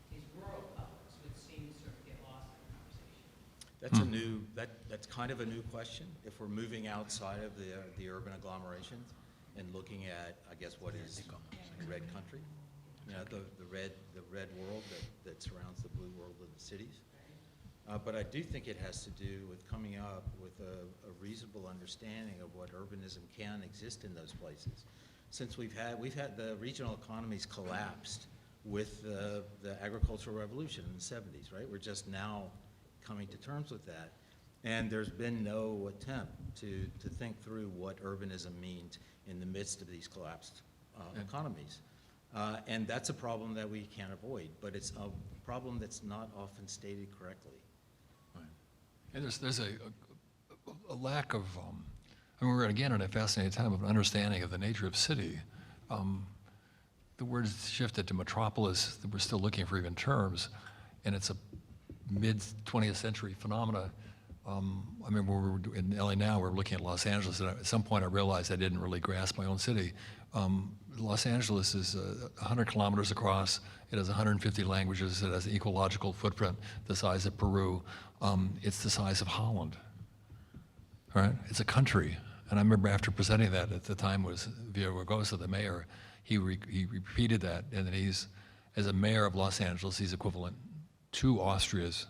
these rural publics, which seem to sort of get lost in the conversation. That's a new, that's kind of a new question. If we're moving outside of the urban agglomerations and looking at, I guess, what is red country, you know, the red world that surrounds the blue world of the cities. But I do think it has to do with coming up with a reasonable understanding of what urbanism can exist in those places. Since we've had the regional economies collapsed with the agricultural revolution in the 70s, right? We're just now coming to terms with that. And there's been no attempt to think through what urbanism means in the midst of these collapsed economies. And that's a problem that we can't avoid, but it's a problem that's not often stated correctly. Right. And there's a lack of, I mean, we're again in a fascinating time of an understanding of the nature of city. The word's shifted to metropolis, we're still looking for even terms, and it's a mid-20th century phenomena. I remember we're in LA now, we're looking at Los Angeles, and at some point I realized I didn't really grasp my own city. Los Angeles is 100 kilometers across, it has 150 languages, it has an ecological footprint the size of Peru. It's the size of Holland, right? It's a country. And I remember after presenting that, at the time was Villaraigosa, the mayor, he repeated that, and then as a mayor of Los Angeles, he's equivalent to Austria's,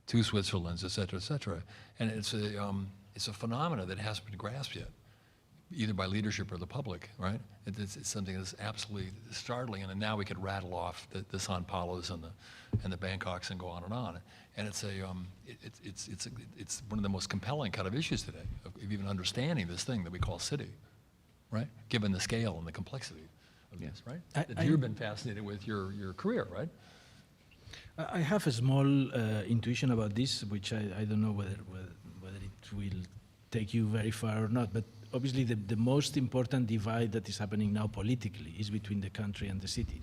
to Switzerland's, et cetera, and it's a phenomena that hasn't been grasped yet, either by leadership or the public, right? It's something that's absolutely startling, and now we could rattle off the Sao Paulos and the Bangkoks and go on, and it's one of the most compelling kind of issues today of even understanding this thing that we call city, right? Given the scale and the complexity of this, right? That you've been fascinated with your career, right? I have a small intuition about this, which I don't know whether it will take you very far or not, but obviously the most important divide that is happening now politically is between the country and the city.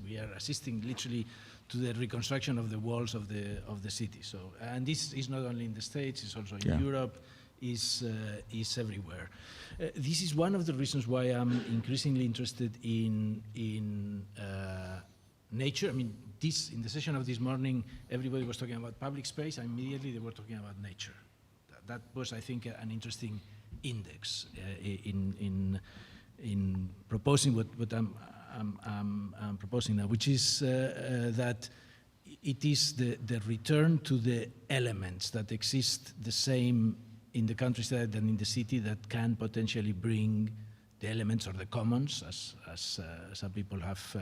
We are assisting literally to the reconstruction of the walls of the city. So, and this is not only in the States, it's also in Europe, is everywhere. This is one of the reasons why I'm increasingly interested in nature. I mean, in the session of this morning, everybody was talking about public space, and immediately they were talking about nature. That was, I think, an interesting index in proposing what I'm proposing now, which is that it is the return to the elements that exist the same in the countryside than in the city that can potentially bring the elements or the commons, as some people have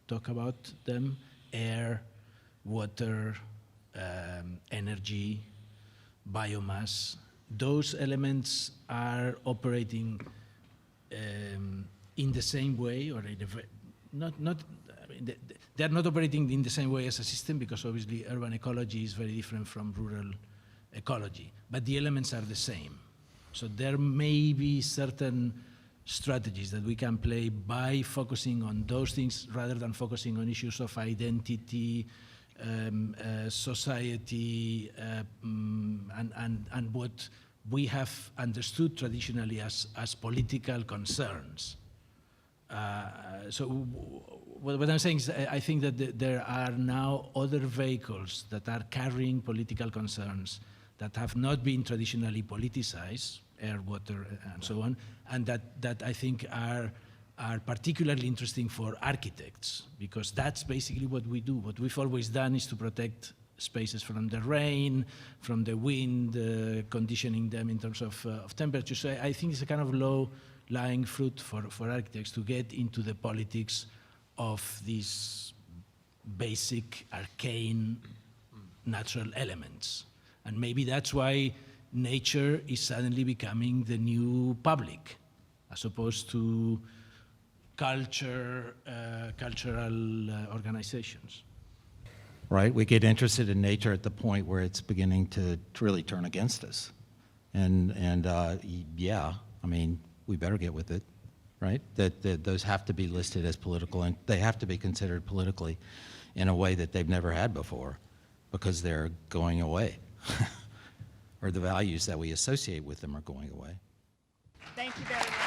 talked about them, air, water, energy, biomass. Those elements are operating in the same way, or they're not operating in the same way as a system, because obviously urban ecology is very different from rural ecology, but the elements are the same. So there may be certain strategies that we can play by focusing on those things rather than focusing on issues of identity, society, and what we have understood traditionally as political concerns. So what I'm saying is I think that there are now other vehicles that are carrying political concerns that have not been traditionally politicized, air, water, and so on, and that I think are particularly interesting for architects, because that's basically what we do. What we've always done is to protect spaces from the rain, from the wind, conditioning them in terms of temperature. So I think it's a kind of low-lying fruit for architects to get into the politics of these basic, arcane, natural elements. And maybe that's why nature is suddenly becoming the new public, as opposed to cultural organizations. Right? We get interested in nature at the point where it's beginning to really turn against us. Yeah, I mean, we better get with it, right? That those have to be listed as political, and they have to be considered politically in a way that they've never had before, because they're going away, or the values that we associate with them are going away. Thank you very much.